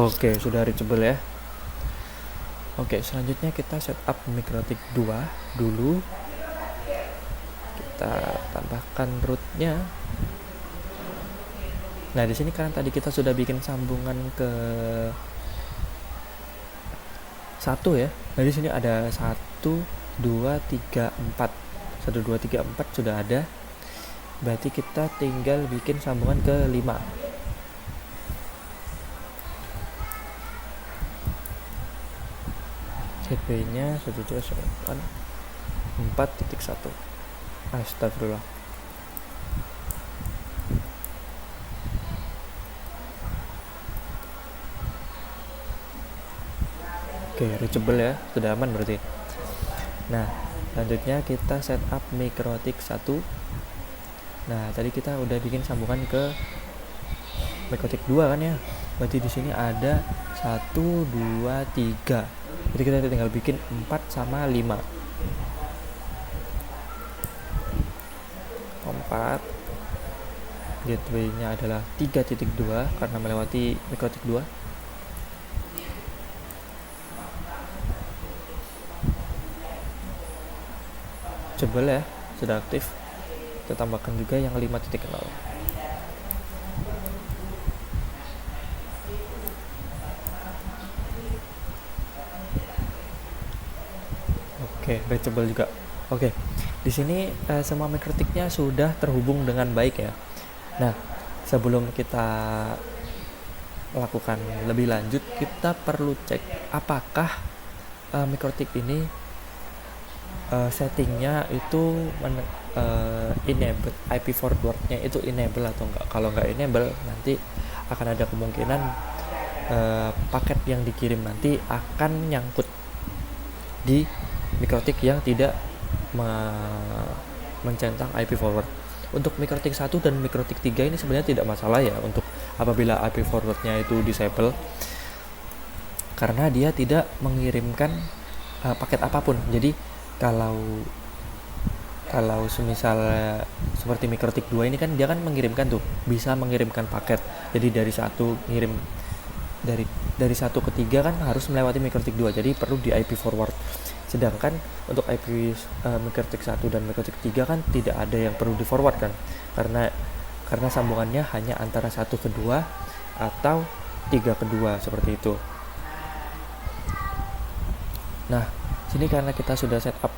Oke, sudah reachable ya. Oke, selanjutnya kita setup MikroTik 2 dulu. Kita tambahkan rootnya. Nah, di sini karena tadi kita sudah bikin sambungan ke 1 ya. Nah, di sini ada 1 2 3 4. 1 2 3 4 sudah ada. Berarti kita tinggal bikin sambungan ke 5. Gateway-nya 128.4.1. Astagfirullah. Oke, reachable ya, sudah aman berarti. Nah, selanjutnya kita setup MikroTik 1. Nah, tadi kita udah bikin sambungan ke MikroTik 2 kan ya. Berarti di sini ada 1 2 3. Jadi kita tinggal bikin 4 sama 5. 4. Gateway-nya adalah 3.2 karena melewati MikroTik 2. Coba ya, sudah aktif. Kita tambahkan juga yang 5.0. Oke, reachable juga. Oke, di sini semua MikroTik-nya sudah terhubung dengan baik ya. Nah, sebelum kita lakukan lebih lanjut, kita perlu cek apakah MikroTik ini settingnya itu enable IP forwardnya itu enable atau enggak. Kalau enggak enable, nanti akan ada kemungkinan paket yang dikirim nanti akan nyangkut di MikroTik yang tidak mencentang IP forward. Untuk MikroTik 1 dan MikroTik 3 ini sebenarnya tidak masalah ya untuk apabila IP forwardnya itu disable, karena dia tidak mengirimkan paket apapun. Jadi kalau semisal seperti MikroTik 2 ini kan dia kan mengirimkan tuh, bisa mengirimkan paket. Jadi dari satu ngirim dari 1 ke 3 kan harus melewati MikroTik 2. Jadi perlu di IP forward. Sedangkan untuk IP MikroTik 1 dan MikroTik 3 kan tidak ada yang perlu di forward kan. Karena sambungannya hanya antara 1 ke 2 atau 3 ke 2 seperti itu. Nah, sini karena kita sudah setup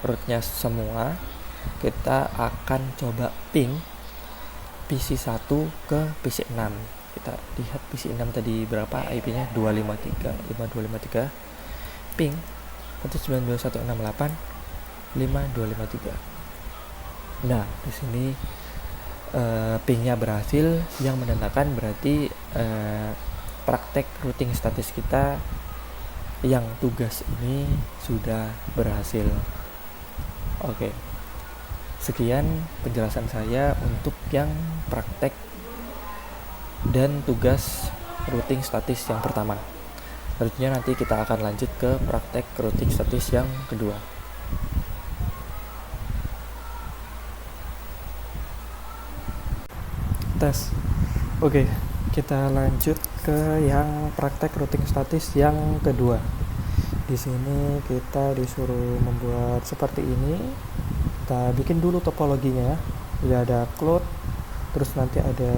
rootnya semua, kita akan coba ping PC 1 ke PC 6. Kita lihat PC 6 tadi berapa IP-nya, 253 ping 192.168.5253. Nah, di sini pingnya berhasil, yang menandakan berarti praktek routing statis kita yang tugas ini sudah berhasil. Oke. Sekian penjelasan saya untuk yang praktek dan tugas routing statis yang pertama. Selanjutnya nanti kita akan lanjut ke praktek routing statis yang kedua. Tes. Oke, kita lanjut ke yang praktek routing statis yang kedua. Di sini kita disuruh membuat seperti ini. Kita bikin dulu topologinya. Jadi ada cloud, terus nanti ada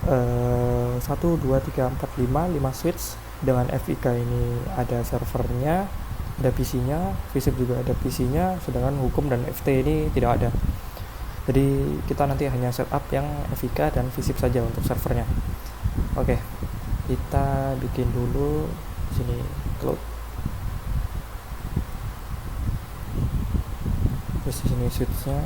1 2 3 4 5 switch. Dengan FIK ini ada servernya, ada PC-nya, FISIP juga ada PC-nya, sedangkan hukum dan FT ini tidak ada. Jadi kita nanti hanya setup yang FIK dan FISIP saja untuk servernya. Oke. kita bikin dulu sini cloud, terus di sini switchnya.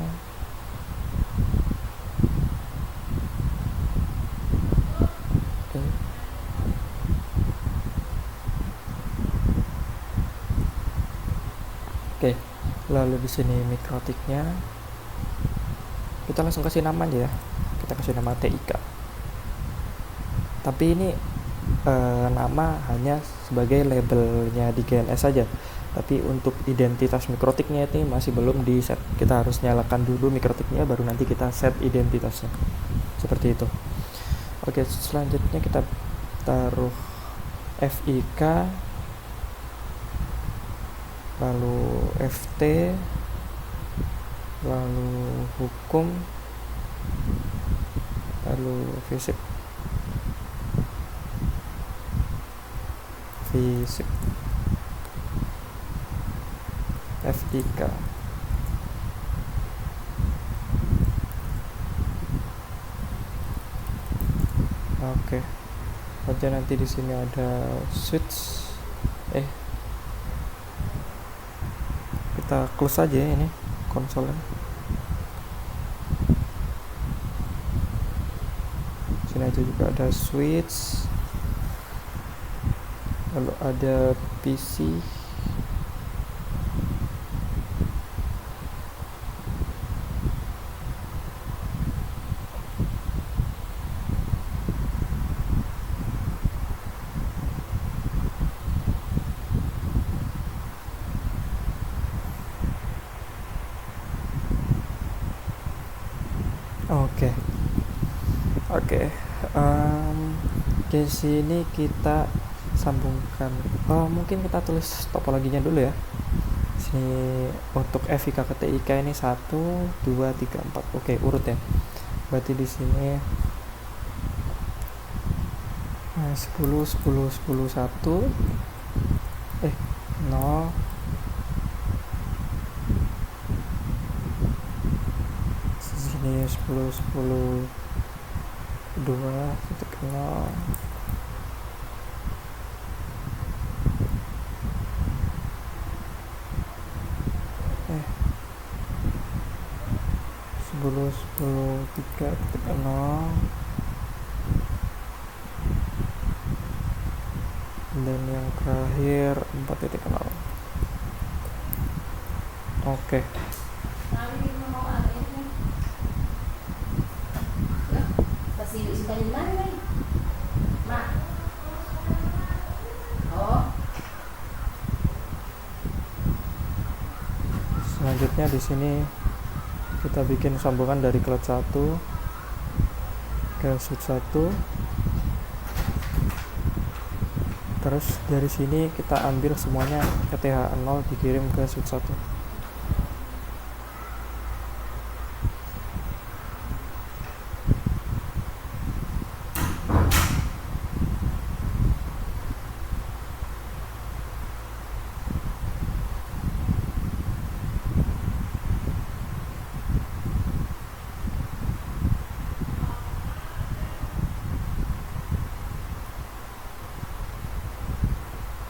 Oke, lalu di sini mikrotiknya kita langsung kasih nama aja ya, kita kasih nama TIK. Tapi ini nama hanya sebagai labelnya di GNS saja, tapi untuk identitas mikrotiknya itu masih belum di set. Kita harus nyalakan dulu mikrotiknya, baru nanti kita set identitasnya, seperti itu. Oke, selanjutnya kita taruh FIK, lalu FT, lalu hukum, lalu fisik. FIK. Oke. Aja nanti di sini ada switch. Kita close aja ya ini konsolnya. Sini aja juga ada switch. Lalu ada PC. Oke. Di sini kita sambungkan. Mungkin kita tulis topologinya dulu ya. Sini untuk FIK ke TIK ini 1, 2, 3, 4. Oke, urut ya. Berarti di sini 10, 10, 10, 1. 0. Sini 10, 10, 2, 0. 10, 10, 3, 0. Dan yang terakhir 4.0. Oke. Selanjutnya di sini kita bikin sambungan dari cloud 1 ke switch 1. Terus dari sini kita ambil semuanya ETH 0 dikirim ke switch 1.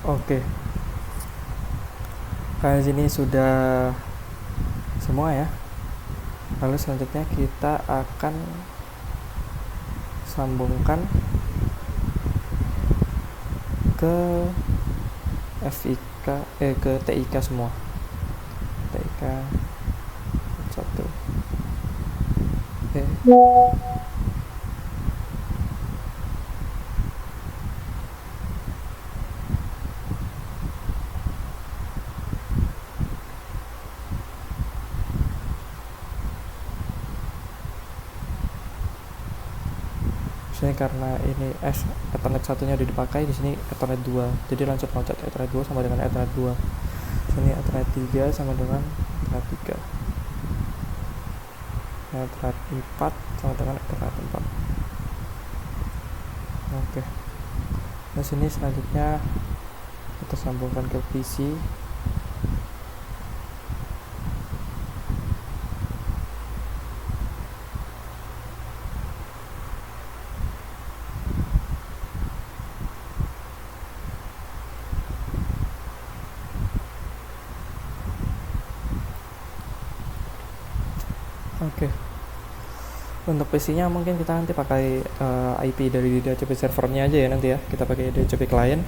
Oke. Kayak sini sudah semua ya. Lalu selanjutnya kita akan sambungkan ke FIK ke TIK semua. TIK 1. Sini karena ini Ethernet satunya udah dipakai, di sini Ethernet 2. Jadi loncat Ethernet 2 sama dengan Ethernet 2. Sini Ethernet 3 sama dengan Ethernet 3. Ethernet 4 sama dengan Ethernet 4. Oke. Nah, sini selanjutnya kita sambungkan ke PC. Oke. Untuk PC-nya mungkin kita nanti pakai IP dari DHCP servernya aja ya nanti ya. Kita pakai DHCP client.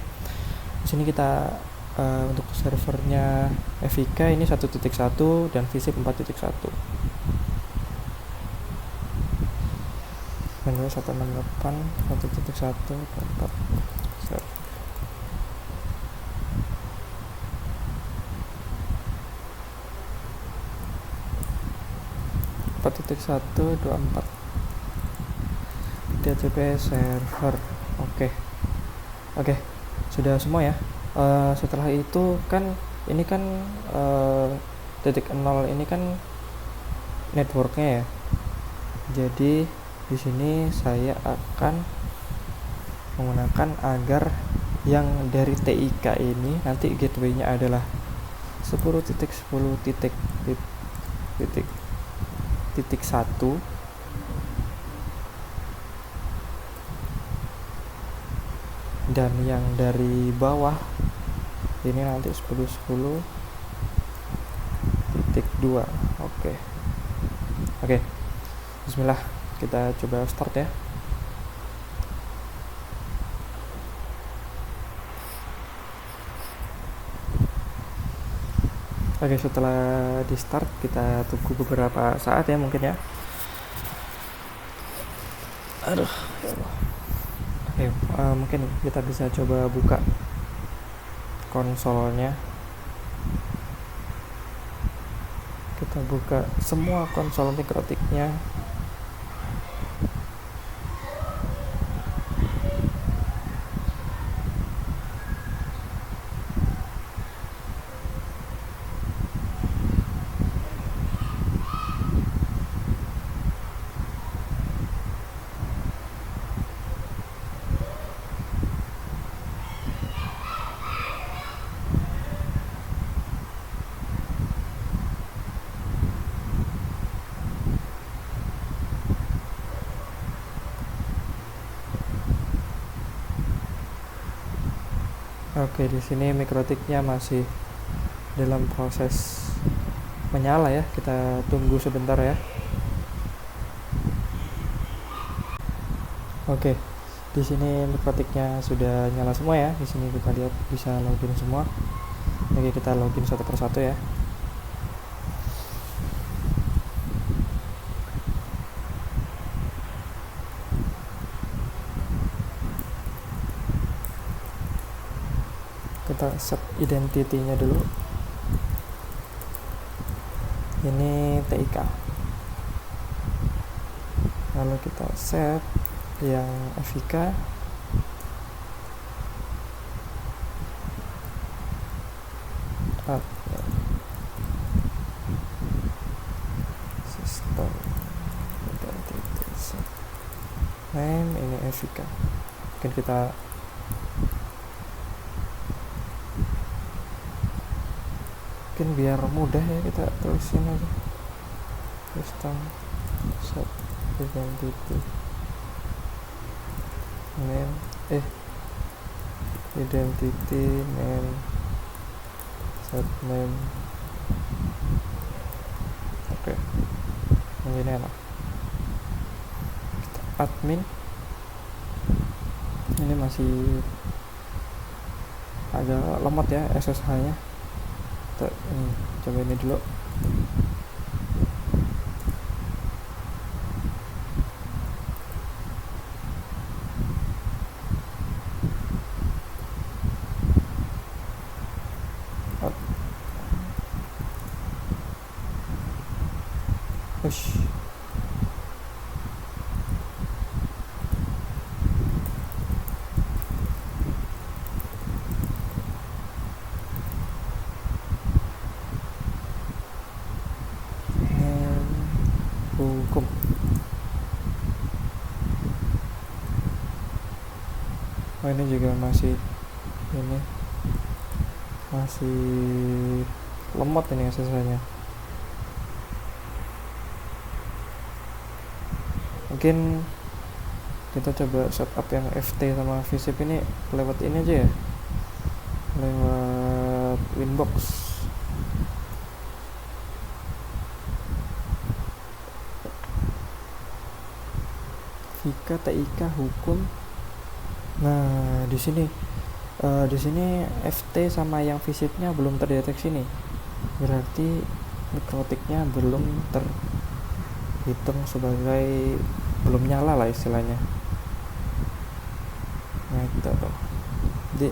Di sini kita untuk servernya FIK ini 1.1 dan VSIP 4.1. Windows 168 1.1 4 server. .1 24 DHCP server. Oke, sudah semua ya. Setelah itu kan ini kan titik 0 ini kan networknya ya. Jadi di sini saya akan menggunakan agar yang dari TIK ini nanti gateway-nya adalah 10.10.1 dan yang dari bawah ini nanti 10.10.2. Oke, bismillah, kita coba start ya. Oke, setelah di start kita tunggu beberapa saat ya mungkin ya. Aduh. Oke, mungkin kita bisa coba buka konsolnya. Kita buka semua konsol Mikrotiknya. Oke, di sini Mikrotiknya masih dalam proses menyala ya. Kita tunggu sebentar ya. Oke, di sini Mikrotiknya sudah nyala semua ya. Di sini kita lihat bisa login semua. Oke, kita login satu persatu ya. Kita set identity-nya dulu. Ini TIK. Lalu kita set yang FIK. Sistem identity set name, ini FIK. Mungkin kita biar mudah ya, kita tulisin aja sistem set identity name identity name set name. Oke, ini enak. Kita admin, ini masih agak lemot ya SSH nya. Coba ini dulu. Push. Hukum. Ini juga masih lemot ini SSH-nya. Mungkin kita coba setup yang FT sama VSIP ini lewat ini aja ya, lewat Winbox. FIK, TIK, hukum. Nah, di sini FT sama yang visipnya belum terdeteksi nih. Berarti mikrotiknya belum terhitung sebagai belum nyala lah istilahnya. Nah, gitu tuh. Jadi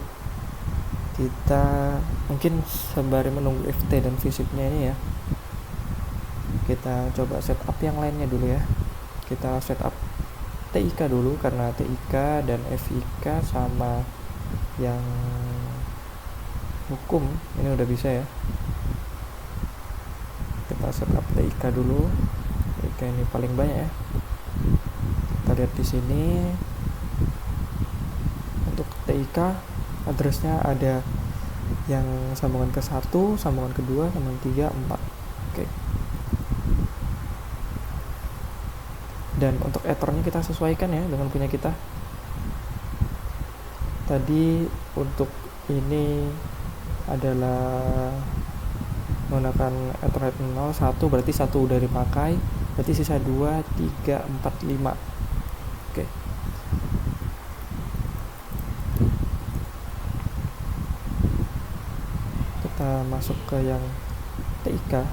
kita mungkin sembari menunggu FT dan visipnya ini ya, kita coba setup yang lainnya dulu ya. Kita setup TIK dulu, karena TIK dan FIK sama yang hukum ini udah bisa ya. Kita setup TIK dulu. TIK ini paling banyak ya. Kita lihat di sini untuk TIK addressnya ada yang sambungan ke 1, sambungan kedua, sambungan 3, 4. Oke. Dan untuk ethernya kita sesuaikan ya dengan punya kita. Tadi untuk ini adalah menggunakan Ethernet 0, 1 berarti 1 udah dipakai, berarti sisa 2, 3, 4, 5. Oke. Kita masuk ke yang TIK.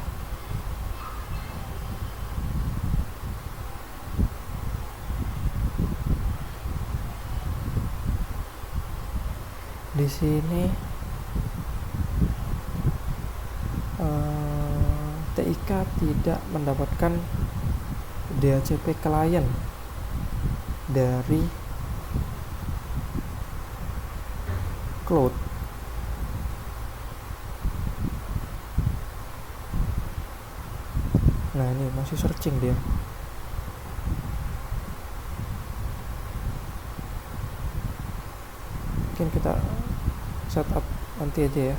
Di sini TIK tidak mendapatkan DHCP klien dari cloud. Nah, ini masih searching dia. Mungkin kita setup nanti aja ya.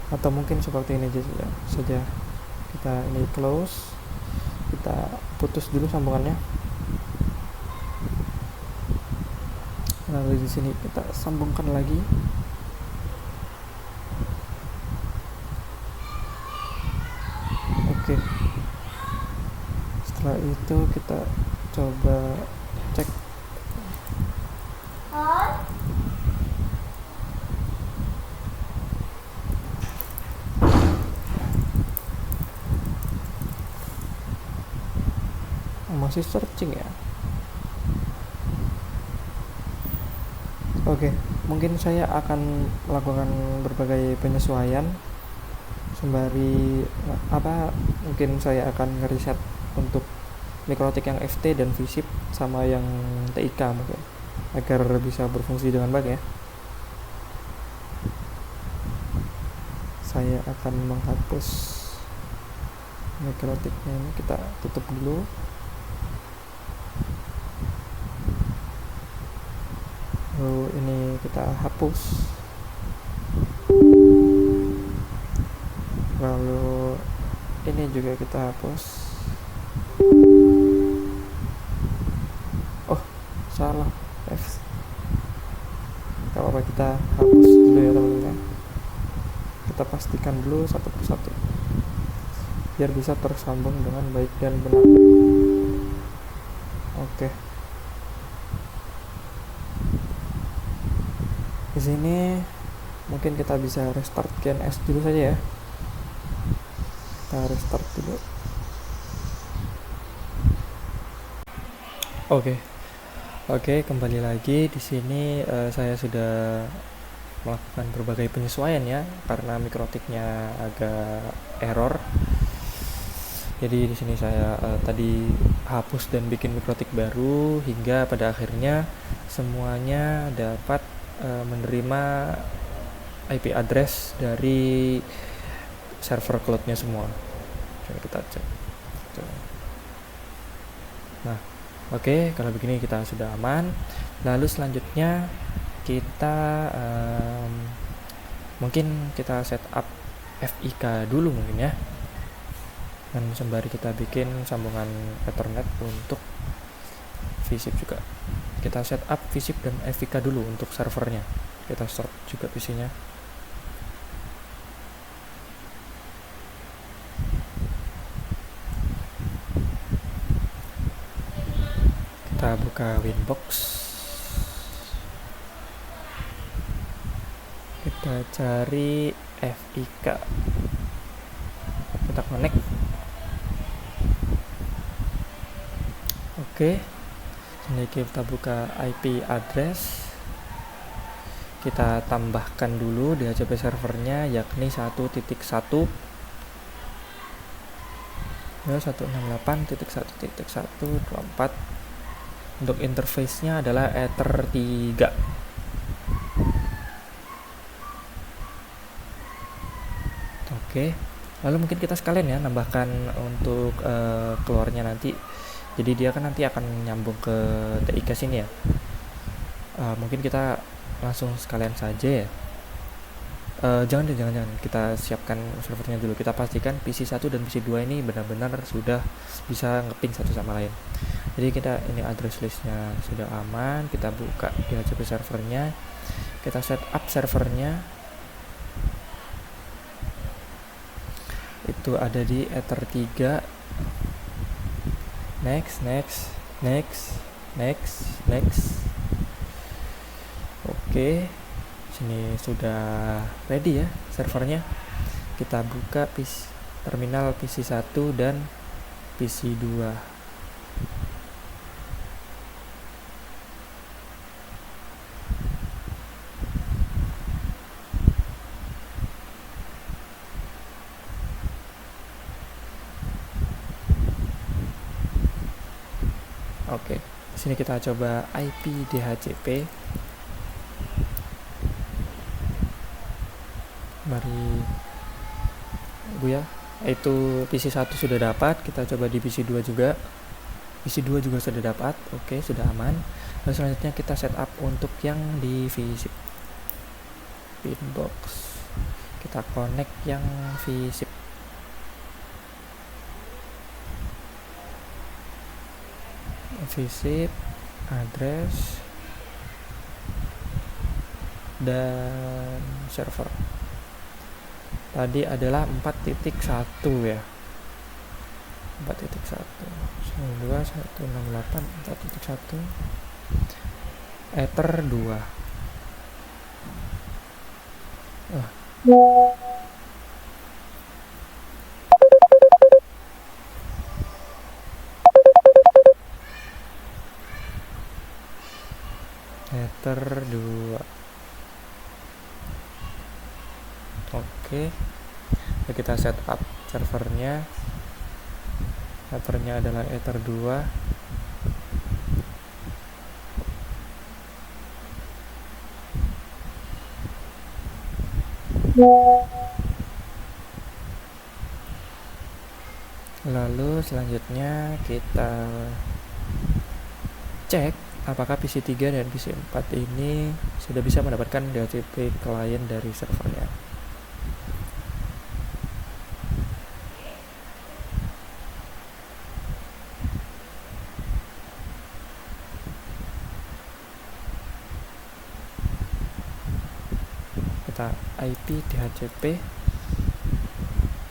Atau mungkin seperti ini saja. Kita ini close, kita putus dulu sambungannya. Lalu di sini kita sambungkan lagi. Oke. Setelah itu kita coba cek. Masih searching ya. Oke, mungkin saya akan melakukan berbagai penyesuaian sembari mungkin saya akan ngeriset untuk mikrotik yang FT dan visip sama yang TIK mungkin, agar bisa berfungsi dengan baik ya. Saya akan menghapus mikrotiknya ini, kita tutup dulu. Lalu ini kita hapus. Lalu ini juga kita hapus. Oh, salah. Gak apa-apa, kita hapus dulu ya teman-teman. Kita pastikan dulu satu persatu biar bisa tersambung dengan baik dan benar. Oke. Di sini mungkin kita bisa restart GNS dulu saja ya. Kita restart dulu. Oke, kembali lagi di sini. Saya sudah melakukan berbagai penyesuaian ya, karena mikrotiknya agak error. Jadi di sini saya tadi hapus dan bikin mikrotik baru, hingga pada akhirnya semuanya dapat menerima IP address dari server cloudnya semua. Coba kita cek. Nah, oke, kalau begini kita sudah aman. Lalu selanjutnya kita mungkin kita setup FIK dulu mungkin ya. Dan sembari kita bikin sambungan Ethernet untuk visip juga. Kita setup visip dan FIK dulu untuk servernya. Kita start juga PC-nya. Kita buka Winbox, kita cari FIK, kita connect. Oke, ini kita buka IP address, kita tambahkan dulu DHCP servernya, yakni 1.1 168.1.1.124. Untuk interface-nya adalah Ether 3. Oke, lalu mungkin kita sekalian ya nambahkan untuk keluarnya nanti. Jadi dia kan nanti akan nyambung ke TIK sini ya. Mungkin kita langsung sekalian saja ya. Jangan kita siapkan servernya dulu. Kita pastikan PC 1 dan PC 2 ini benar-benar sudah bisa ngeping satu sama lain. Jadi kita ini address listnya sudah aman, kita buka DHCP servernya, kita setup servernya. Itu ada di Ether 3. Next. Oke, sini sudah ready ya servernya. Kita buka terminal PC 1 dan PC 2. Oke, sini kita coba IP DHCP. Mari ya, itu PC 1 sudah dapat, kita coba di PC 2 juga. PC 2 juga sudah dapat. Oke, sudah aman. Lalu selanjutnya kita setup untuk yang di vSIP Winbox. Kita connect yang vSIP. vSIP address dan server tadi adalah 4.1 ya, 4.1 168 4.1 Ether 2. Ether 2. Oke, kita setup servernya. Servernya adalah Ether 2. Lalu selanjutnya kita cek apakah PC 3 dan PC 4 ini sudah bisa mendapatkan DHCP klien dari servernya. Kita IP DHCP,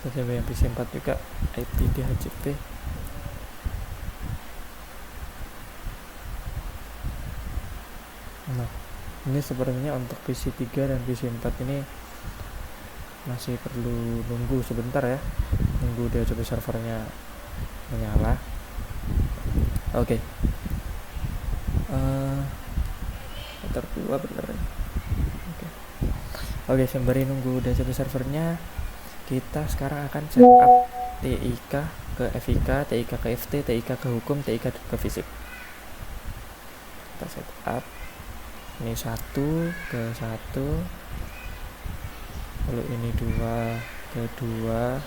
kita coba yang PC 4 juga IP DHCP. Nah, ini sepertinya untuk PC 3 dan PC 4 ini masih perlu nunggu sebentar ya, nunggu DHCP servernya menyala. Oke. Ether 2 bener ya. Oke, sembari nunggu DHCP servernya, kita sekarang akan setup TIK ke FIK, TIK ke FT, TIK ke hukum, TIK ke vSIP. Kita setup ini 1 ke 1, lalu ini 2 ke 2,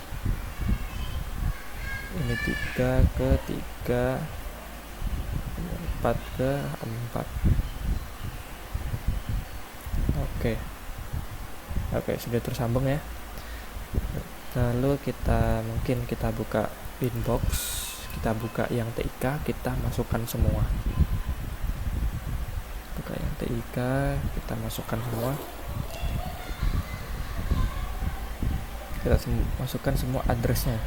ini 3 ke 3, 4 ke 4. Oke, sudah tersambung ya. Lalu mungkin kita buka Winbox, kita buka yang TIK, kita masukkan semua. Buka yang TIK, kita masukkan semua. Kita masukkan semua addressnya.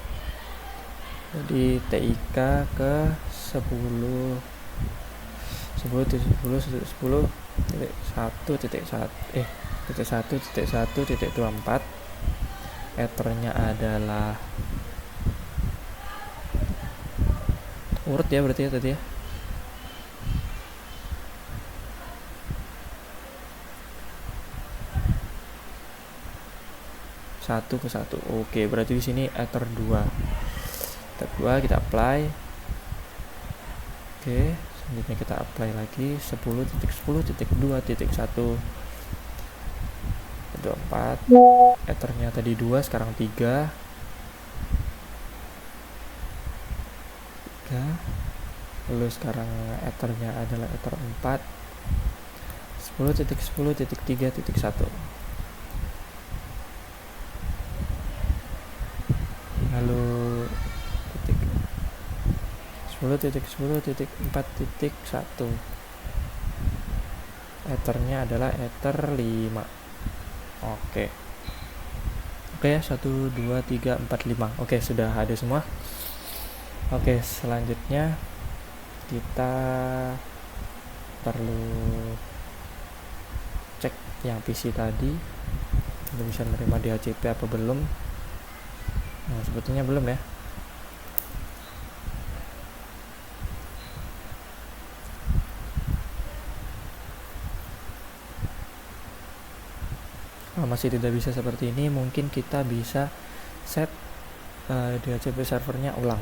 Jadi TIK ke 10 10.10.10.10.1.1.1.24. Ethernya adalah urut ya berarti ya tadi ya. Satu ke satu. Oke, berarti di sini ether 2. Ether 2 kita apply. Oke, selanjutnya kita apply lagi 10.10.2.1.24. Ethernya tadi 2, sekarang 3. Lalu sekarang ethernya adalah ether 4. 10.10.3.1. Lalu 10.10.4.1. Ethernya adalah ether 5. Oke ya, 1, 2, 3, 4, 5. Oke, sudah ada semua. Oke, selanjutnya kita perlu cek yang PC tadi untuk bisa menerima DHCP apa belum. Nah, sebetulnya belum ya. Kalau masih tidak bisa seperti ini, mungkin kita bisa set DHCP servernya ulang.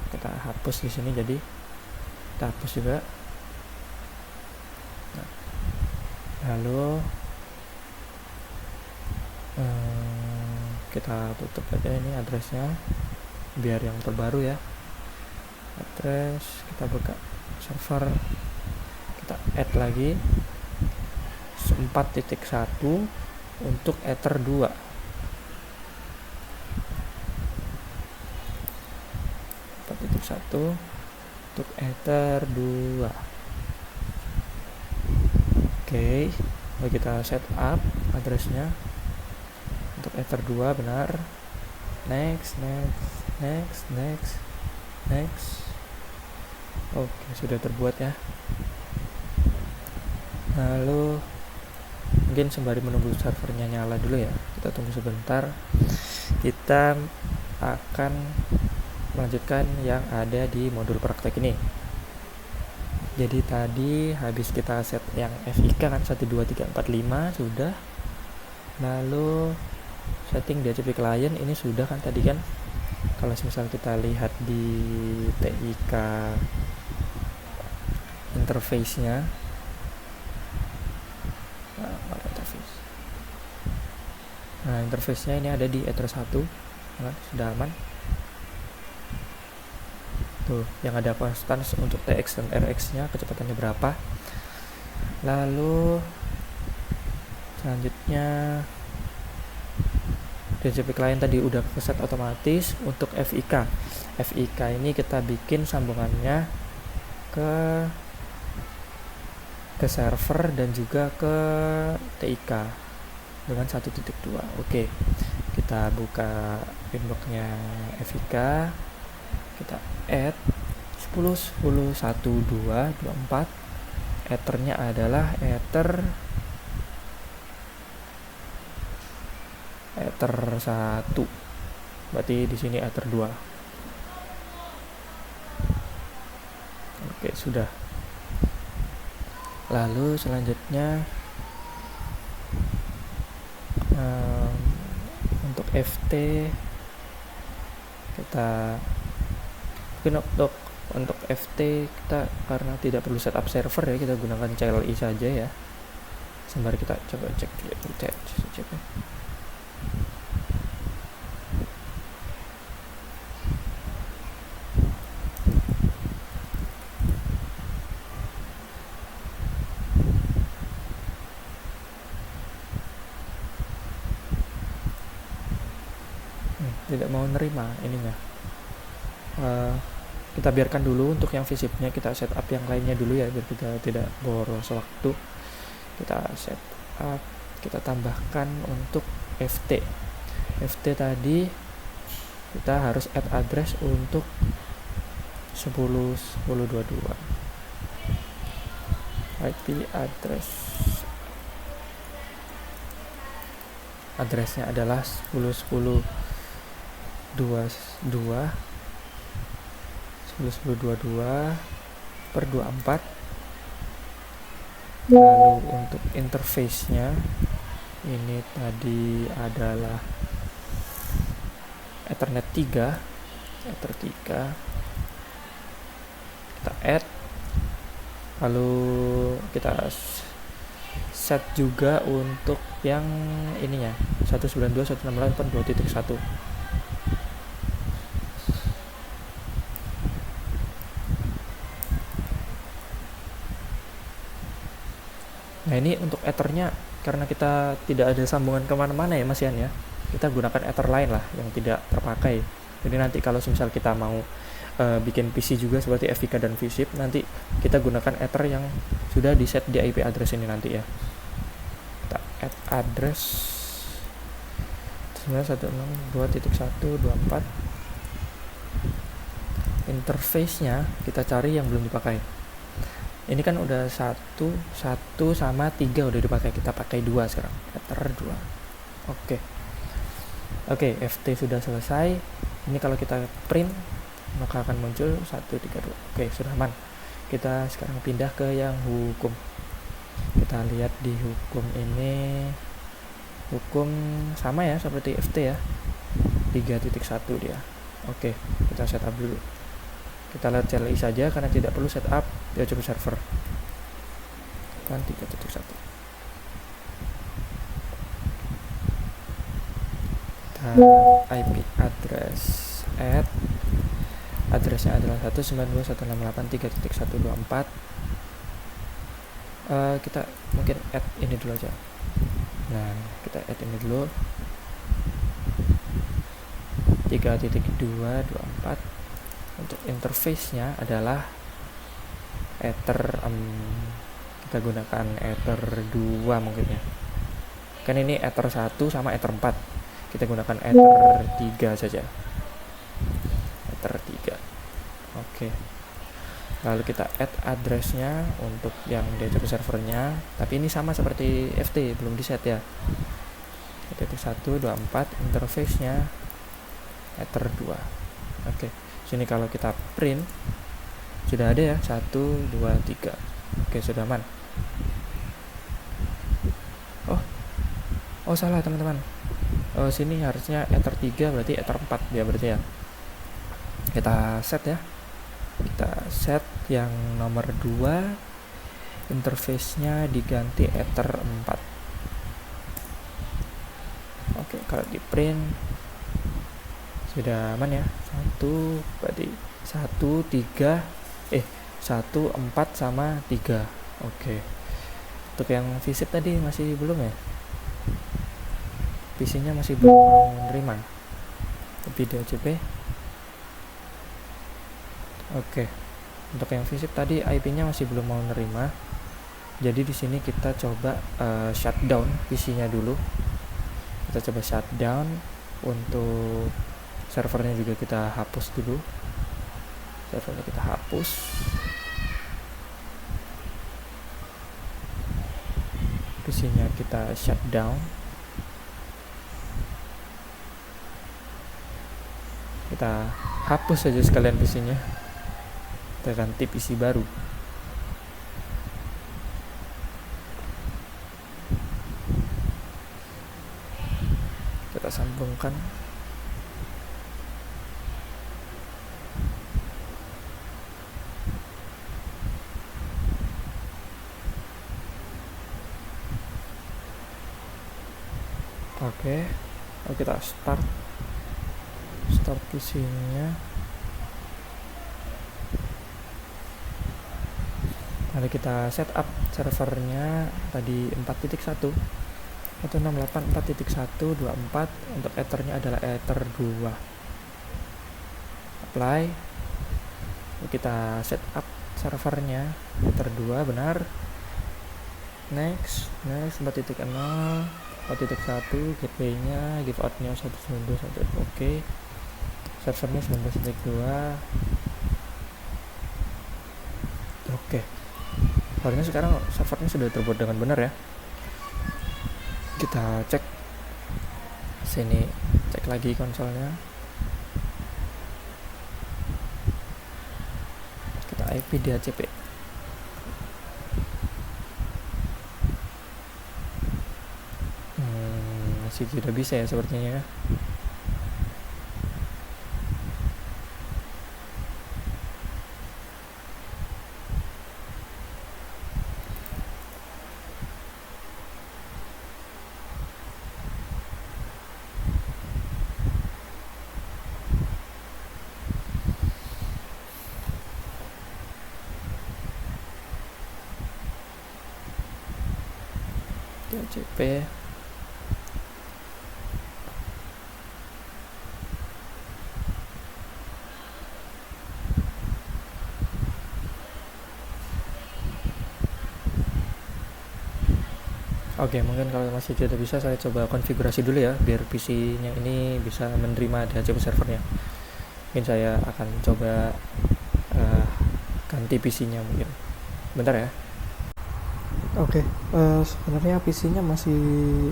Kita hapus di sini, jadi kita hapus juga. Nah, lalu kita tutup aja ini addressnya biar yang terbaru ya. Address, kita buka server, kita add lagi 4.1 untuk ether 2. 4.1 untuk ether 2. Oke, lalu kita set up addressnya untuk ether 2 benar. Next. Oke, sudah terbuat ya. Lalu mungkin sembari menunggu servernya nyala dulu ya, kita tunggu sebentar. Kita akan melanjutkan yang ada di modul praktek ini. Jadi tadi habis kita set yang FIK kan 1, 2, 3, 4, 5 sudah. Lalu setting DHCP client ini sudah kan tadi kan. Kalau misal kita lihat di TIK interface-nya, nah interface-nya ini ada di ether 1, nah, sudah aman. Tuh, yang ada constants untuk TX dan RX-nya kecepatannya berapa. Lalu selanjutnya DHCP client tadi udah keset otomatis. Untuk FIK ini kita bikin sambungannya ke server dan juga ke TIK dengan 1.2. Oke, kita buka inbox-nya FIK, kita add 10.10.1.2.24. ethernya adalah ether 1. Berarti di sini ether 2. Oke, sudah. Lalu selanjutnya untuk FT kita untuk FT kita karena tidak perlu setup server ya, kita gunakan CLI saja ya. Sembari kita coba cek ya. Tidak mau nerima ininya. Kita biarkan dulu untuk yang visipnya, kita setup yang lainnya dulu ya biar kita tidak boros waktu. Kita setup, kita tambahkan untuk FT tadi kita harus add address untuk 10.10.22. IP addressnya adalah 10.10.22 lalu untuk interface-nya ini tadi adalah Ethernet 3 kita add, lalu kita set juga untuk yang ininya 192.168.2.1. Nah ini untuk ethernya, karena kita tidak ada sambungan kemana-mana ya Mas Yan ya, kita gunakan ether lain lah yang tidak terpakai. Jadi nanti kalau misal kita mau bikin PC juga seperti FVK dan vSIP, nanti kita gunakan ether yang sudah di set di IP address ini nanti ya. Kita add address 9.1.2.1.24. Interface-nya kita cari yang belum dipakai. Ini kan udah 1 sama 3 udah dipakai, kita pakai 2 sekarang, ether 2. Oke, FT sudah selesai. Ini kalau kita print maka akan muncul 132. Oke, sudah aman. Kita sekarang pindah ke yang hukum. Kita lihat di hukum ini, hukum sama ya seperti FT ya, 3.1 dia. Oke, kita setup dulu. Kita lihat CLI saja karena tidak perlu setup, dia cukup server. Kan 3.1. Kita IP address add, addressnya adalah 192.168.3.124. Kita mungkin add ini dulu aja. Nah, kita add ini dulu 3.224. Untuk interface-nya adalah ether, kita gunakan ether 2 mungkin ya. Kan ini ether 1 sama ether 4. Kita gunakan ether 3 saja. Ether 3. Oke. Lalu kita add address-nya untuk yang DHCP servernya, tapi ini sama seperti FT, belum di set ya. 1.24, interface-nya ether 2. Oke. Sini kalau kita print sudah ada ya 1, 2, 3. Oke, sudah aman. Oh salah teman-teman. Sini harusnya ether 3, berarti ether 4 dia berarti ya. Kita set ya. Kita set yang nomor 2, interface-nya diganti ether 4. Oke, kalau di print sudah aman ya. 1 berarti 1, 4 sama 3. Oke. Untuk yang vSIP tadi masih belum ya, PC-nya masih belum menerima tapi DHCP. Oke. Untuk yang vSIP tadi IP-nya masih belum mau nerima, jadi di sini kita coba shutdown PC-nya dulu. Kita coba shutdown. Untuk servernya juga kita hapus dulu. Servernya kita hapus. PC-nya kita shutdown. Kita hapus saja sekalian PC-nya. Kita ganti PC baru. Kita sambungkan. Oke, kita start PC-nya. Lalu kita setup servernya tadi 4.1 168.4.1.24. Untuk ethernya adalah ether 2. Apply. Lalu kita setup servernya ether 2 benar. Next 4.0 4.1, gateway-nya, give out-nya 192.1. Oke. Servernya 19.2. Oke. Harusnya sekarang servernya sudah terbuat dengan benar ya. Kita cek sini, cek lagi konsolnya. Kita IP DHCP. Masih tidak bisa ya sepertinya ya. DHCP. Oke, mungkin kalau masih tidak bisa saya coba konfigurasi dulu ya, biar PC-nya ini bisa menerima DHCP servernya. Mungkin saya akan coba ganti PC-nya mungkin. Bentar ya. Oke, sebenarnya PC-nya masih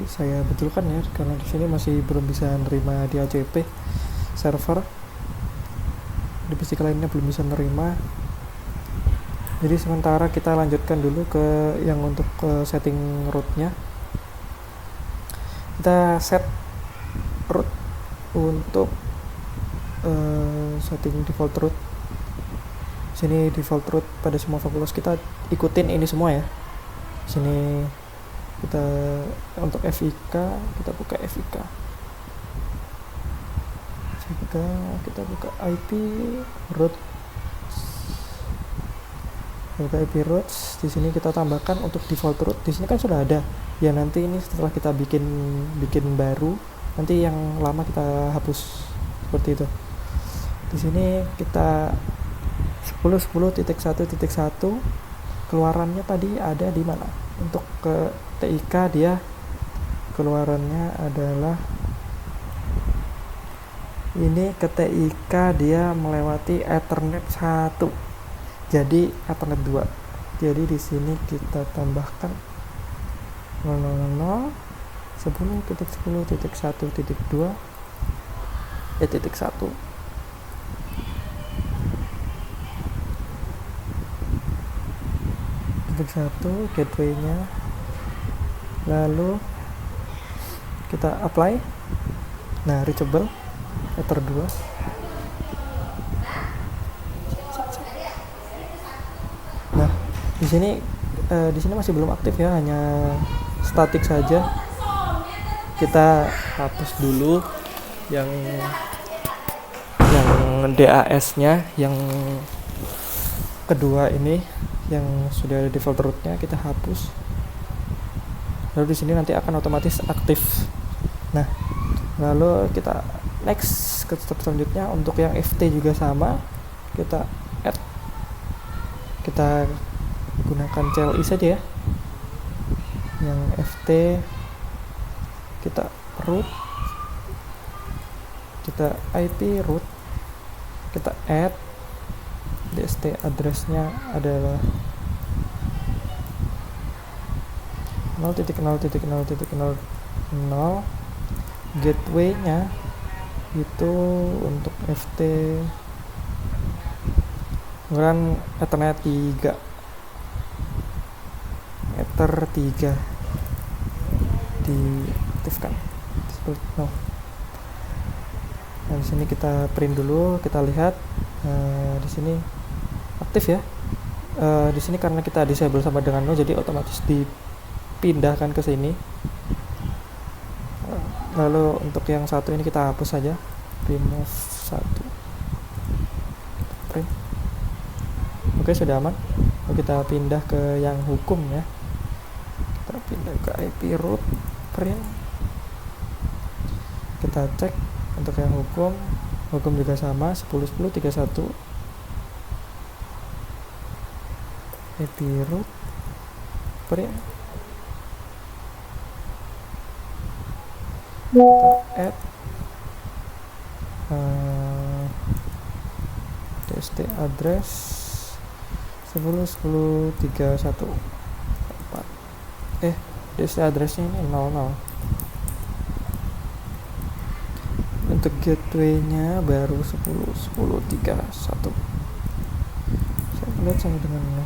saya betulkan ya, karena di sini masih belum bisa menerima DHCP server. Di PC lainnya belum bisa menerima. Jadi sementara kita lanjutkan dulu ke yang untuk setting root-nya. Kita set root untuk setting default root. Sini default root pada semua fakultas kita ikutin ini semua ya. Sini kita untuk FIK kita buka FIK. Kita buka IP root. Buka IP roots. Di sini kita tambahkan untuk default root. Di sini kan sudah ada. Ya nanti ini setelah kita bikin baru, nanti yang lama kita hapus seperti itu. Di sini kita 10.10.1.1 keluarannya tadi ada di mana? Untuk ke TIK dia keluarannya adalah ini, ke TIK dia melewati Ethernet 1. Jadi Ethernet 2. Jadi di sini kita tambahkan 000 10.10.1.2 titik 1. Titik 1 gateway-nya. Lalu kita apply. Nah, reachable Ether 2. Di sini masih belum aktif ya, hanya statik saja. Kita hapus dulu yang DAS-nya, yang kedua ini yang sudah ada default root-nya kita hapus. Lalu di sini nanti akan otomatis aktif. Nah, lalu kita next ke step selanjutnya. Untuk yang FT juga sama, kita add, kita gunakan CLI saja ya. Yang FT kita root, kita IP root, kita add, DST address-nya adalah 0.0.0.0. Gateway-nya itu untuk FT kemudian Ethernet 3, Ether 3 diaktifkan seperti no. Nah, di sini kita print dulu, kita lihat di sini aktif ya. Di sini karena kita disable sama dengan no, jadi otomatis dipindahkan ke sini. Lalu untuk yang satu ini kita hapus saja, remove 1, print. Oke, sudah aman. Lalu kita pindah ke yang hukum ya. Kita pindah ke IP root, print. Kita cek untuk yang hukum juga sama 10.10.31. IP root, print. Kita add DST address 10.10.3.1.4. DSC addressnya ini 00. Untuk gateway-nya baru 10.10.3.1. Saya lihat sama dengan ini.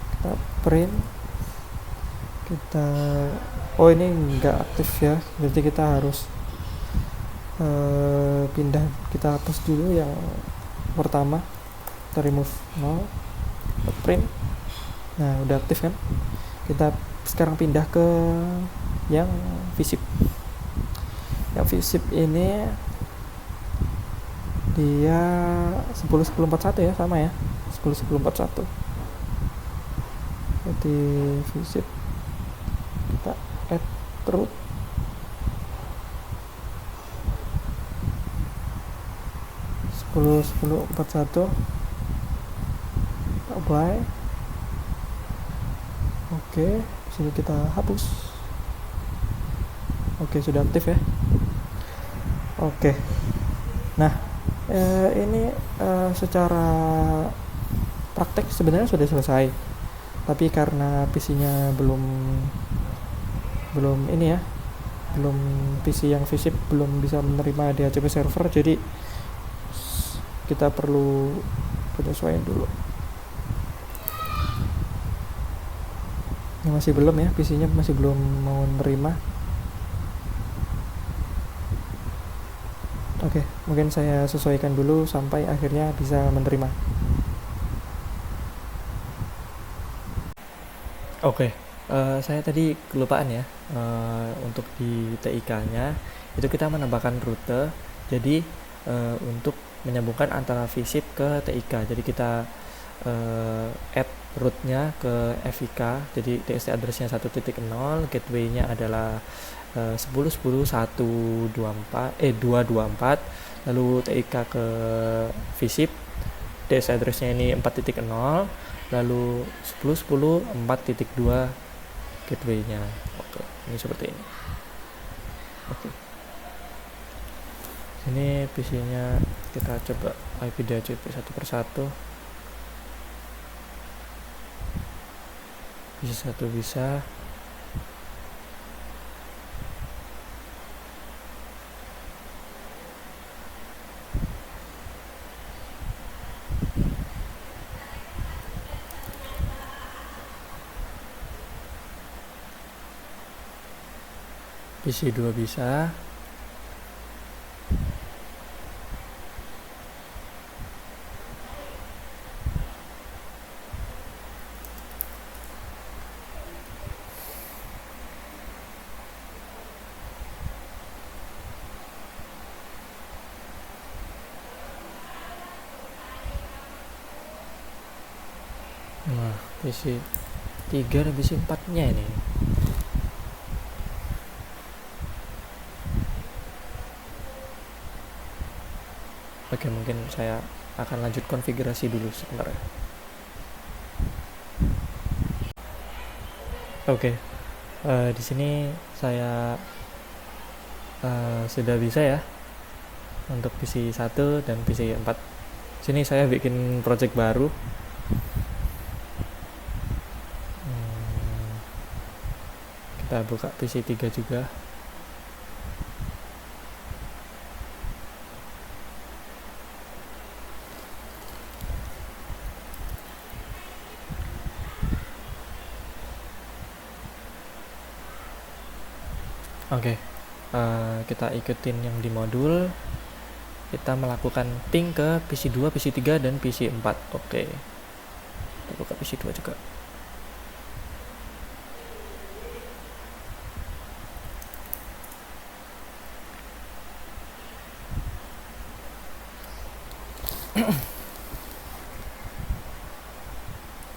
Kita print, kita ini nggak aktif ya, berarti kita harus pindah. Kita hapus dulu yang pertama, kita remove 0, kita print. Nah, udah aktif kan. Kita sekarang pindah ke yang visip. Yang visip ini dia 10.10.41 ya, sama ya, 10.10.41. Jadi visip kita add root, apply. Oke, sini kita hapus. Oke, sudah aktif ya. Oke, nah ini secara praktek sebenarnya sudah selesai, tapi karena PC-nya belum ini ya, belum, PC yang visip belum bisa menerima DHCP server, jadi kita perlu penyesuaian dulu. Ini masih belum ya, PC-nya masih belum mau menerima. Oke, mungkin saya sesuaikan dulu sampai akhirnya bisa menerima. Oke, saya tadi kelupaan ya, untuk di TIK-nya itu kita menambahkan rute. Jadi untuk menyambungkan antara visip ke TIK, jadi kita add route-nya ke FIK. Jadi DSC address-nya 1.0, gateway-nya adalah 10.10.1.224, lalu TIK ke visip, DSC address-nya ini 4.0, lalu 10.10.4.2 gateway-nya. Oke, ini seperti ini. Oke, ini PC-nya kita coba IP DHCP satu persatu. PC 1 bisa. PC 2 bisa. Nah, PC 3 dan PC 4 nya ini. Oke, mungkin saya akan lanjut konfigurasi dulu sebentar ya. Oke, di sini saya sudah bisa ya untuk PC 1 dan PC 4. Sini saya bikin project baru. Kita buka PC 3 juga. Oke, kita ikutin yang di modul. Kita melakukan ping ke PC 2, PC 3, dan PC 4. Oke, kita buka PC 2 juga.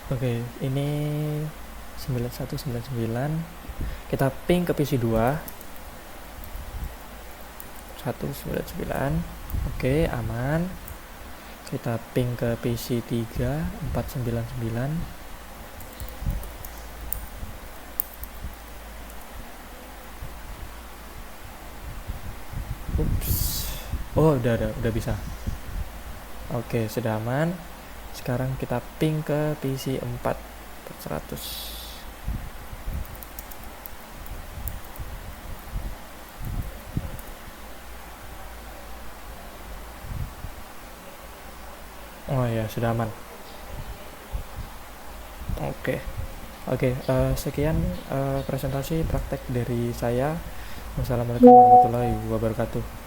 Oke, ini 9199. Kita ping ke PC 2 199. Oke, aman. Kita ping ke PC 3 499. Ups. Oh, udah bisa. Oke, sudah aman. Sekarang kita ping ke PC 400. Oh ya, sudah aman. Oke. Oke, sekian presentasi praktek dari saya. Wassalamualaikum warahmatullahi wabarakatuh.